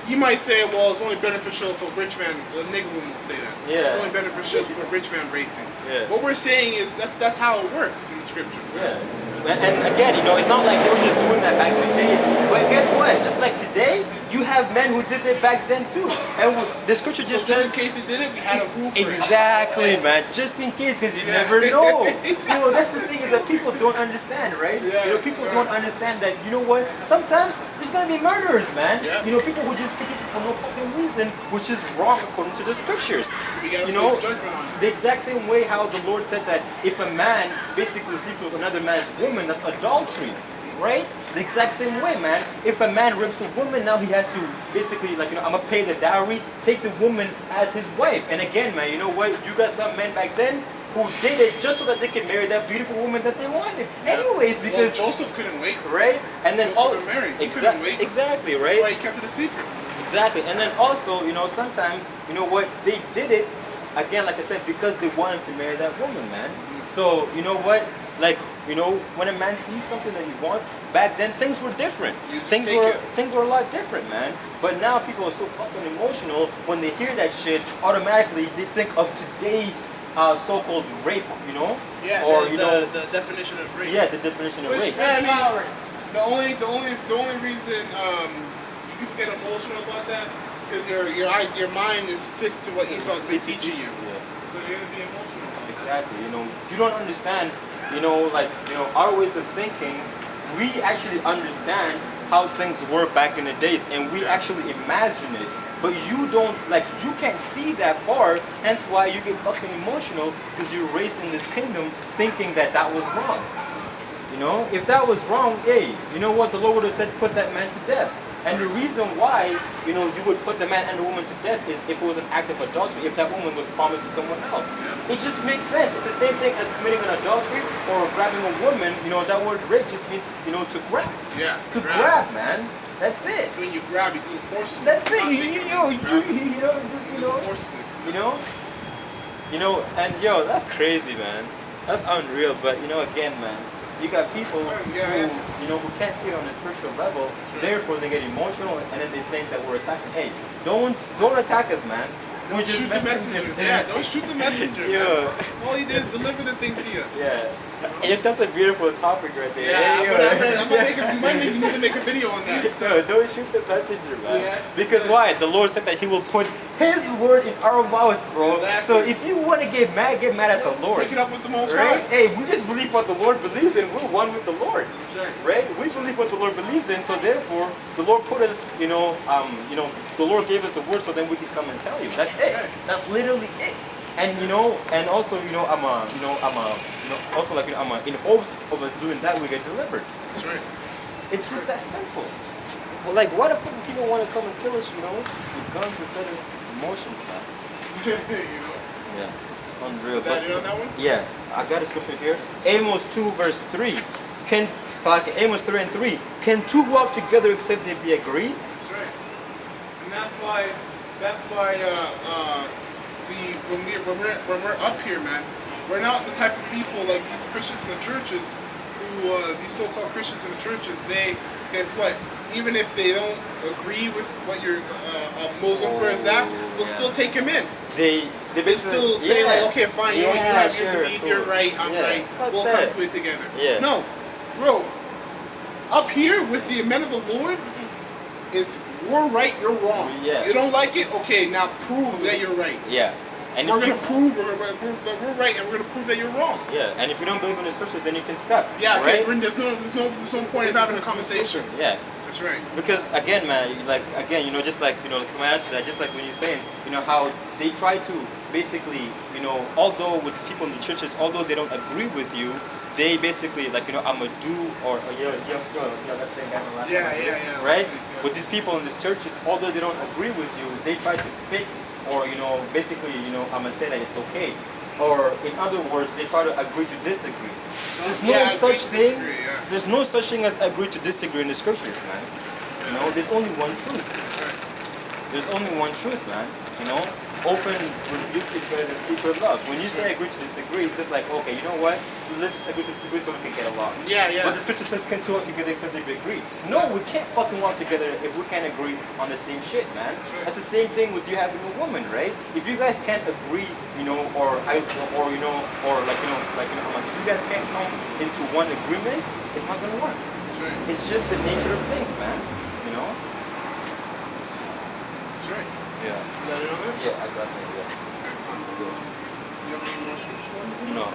you might say, well, it's only beneficial for a rich man. A nigga woman will say that. Yeah. It's only beneficial for a rich man racing. Yeah. What we're saying is that's how it works in the scriptures. Yeah. And again, it's not like they were just doing that back in the days. But guess what? Just like today, you have men who did it back then too. And the scripture just So says, just in case they did it, we had a rule for it. exactly, man. Just in case, because you Yeah. never know. That's the thing is that people don't understand, right? Yeah. People don't understand that. You know what? Sometimes there's gonna be murderers, man. Yeah. People who just kill people for no fucking reason, which is wrong according to the scriptures. We gotta place judgment on it. The exact same way how the Lord said that if a man basically sleeps with another man's woman, that's adultery, right? The exact same way, man. If a man rapes a woman, now he has to basically, I'm gonna pay the dowry, take the woman as his wife. And again, man, you know what? You got some men back then who did it just so that they could marry that beautiful woman that they wanted. Anyways, because Joseph couldn't wait. right, and then Joseph got married. He couldn't wait. exactly, That's right. why he kept it a secret. Exactly, and then also, sometimes, what, they did it, again, like I said, because they wanted to marry that woman, man. So, you know what, when a man sees something that he wants, back then things were different. You just Things take were it. things were a lot different, man. But now people are so fucking emotional when they hear that shit. Automatically, they think of today's so-called rape, Yeah, or the definition of rape. yeah, the definition of rape. I mean, the only reason people get emotional about that is because your mind is fixed to what Esau's been teaching you. Yeah. So you're gonna be emotional. Exactly. You don't understand. Our ways of thinking. We actually understand how things were back in the days, and we actually imagine it. But you don't, you can't see that far. Hence why you get fucking emotional because you're raised in this kingdom thinking that was wrong. If that was wrong, hey, you know what? The Lord would have said, put that man to death. And the reason why, you would put the man and the woman to death is if it was an act of adultery, if that woman was promised to someone else. It just makes sense. It's the same thing as committing an adultery or grabbing a woman. That word rape just means, to grab. Yeah. To grab, man. That's it. When you grab, you do it forcibly. That's it. Not thinking forcibly. And that's crazy, man. That's unreal. But again, man, you got people who can't see it on a spiritual level. Therefore, they get emotional and then they think that we're attacking. Hey, don't attack us, man. We're just Shoot the messenger. messengers. Yeah, don't shoot the messenger. Yeah. All he did is deliver the thing to you. Yeah. That's a beautiful topic right there. Yeah, Hey, I'm gonna you need to make a video on that. No, don't shoot the messenger, man. Yeah. Because why? The Lord said that He will put His word in our mouth, bro. Exactly. So if you want to get mad at the Lord. Pick it up with the Most Right? High. Hey, we just believe what the Lord believes in. We're one with the Lord. Right? We believe what the Lord believes in, so therefore the Lord put us, the Lord gave us the word so then we can come and tell you. That's it. That's literally it. And and also, I'm in hopes of us doing that we get delivered. That's right. It's just that simple. Well, why the fuck people want to come and kill us, with guns instead of emotions, man? Yeah, unreal. That it on that one? Yeah, I got a scripture here. Amos 2 verse 3. Amos 3 and 3. Can two walk together except they be agreed? That's right. And that's why when we're up here, man, we're not the type of people like these Christians in the churches who these so-called Christians in the churches, they guess what? Even if they don't agree with what you're a Muslim for example, they'll still take him in. They They still say like, okay, fine, you know, you have your belief, cool. you're right, I'm right. Fuck We'll that. come to it together. Yeah. No, bro. Up here with the men of the Lord, is we're right, you're wrong. Yeah. You don't like it? Okay, now prove that you're right. Yeah. And We're if you- gonna prove we're right, and we're gonna prove that you're wrong. Yeah, and if you don't believe in the scriptures, then you can stop. Yeah, right? okay, there's no point of having a conversation. Yeah. That's right. Because again, man, like again, you know, just like you know, come out to that, just like when you're saying, you know, how they try to basically, you know, although with people in the churches, although they don't agree with you, they basically like, you know, I'm a do or that's saying that last Yeah, time, yeah. right? Yeah. With these people in these churches, although they don't agree with you, they try to fit or you know, basically, you know, I'm gonna say that it's okay. Or in other words, they try to agree to disagree. There's no Yeah, agree such to thing. disagree, yeah. There's no such thing as agree to disagree in the scriptures, man. You know, there's only one truth. That's right. There's only one truth, man. You know, open rebuke is better than secret love. When you say agree to disagree, it's just like, okay, you know what? Let's just agree to disagree so we can get along. Yeah, yeah. But the scripture says can two work together except they be agreed. No, we can't fucking work together if we can't agree on the same shit, man. That's right. That's the same thing with you having a woman, right? If you guys can't agree, you know, or like if you guys can't come into one agreement, it's not gonna work. That's right. It's just the nature of things, man. You know? That's right. Yeah. Is that it on there? Yeah, I got that. Yeah. Do you have any more scriptures? No.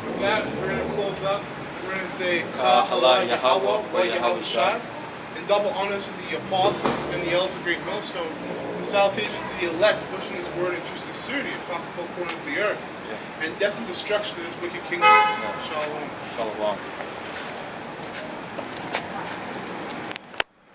With that, we're going to close up. We're going to say, Ka Hala Yahweh wa Yahweh Shai, and double honors to the apostles and the elders of Great Millstone, and salutations to the elect, pushing his word in true sincerity across the four corners of the earth, and death and destruction to this wicked kingdom. Shalom. Shalom.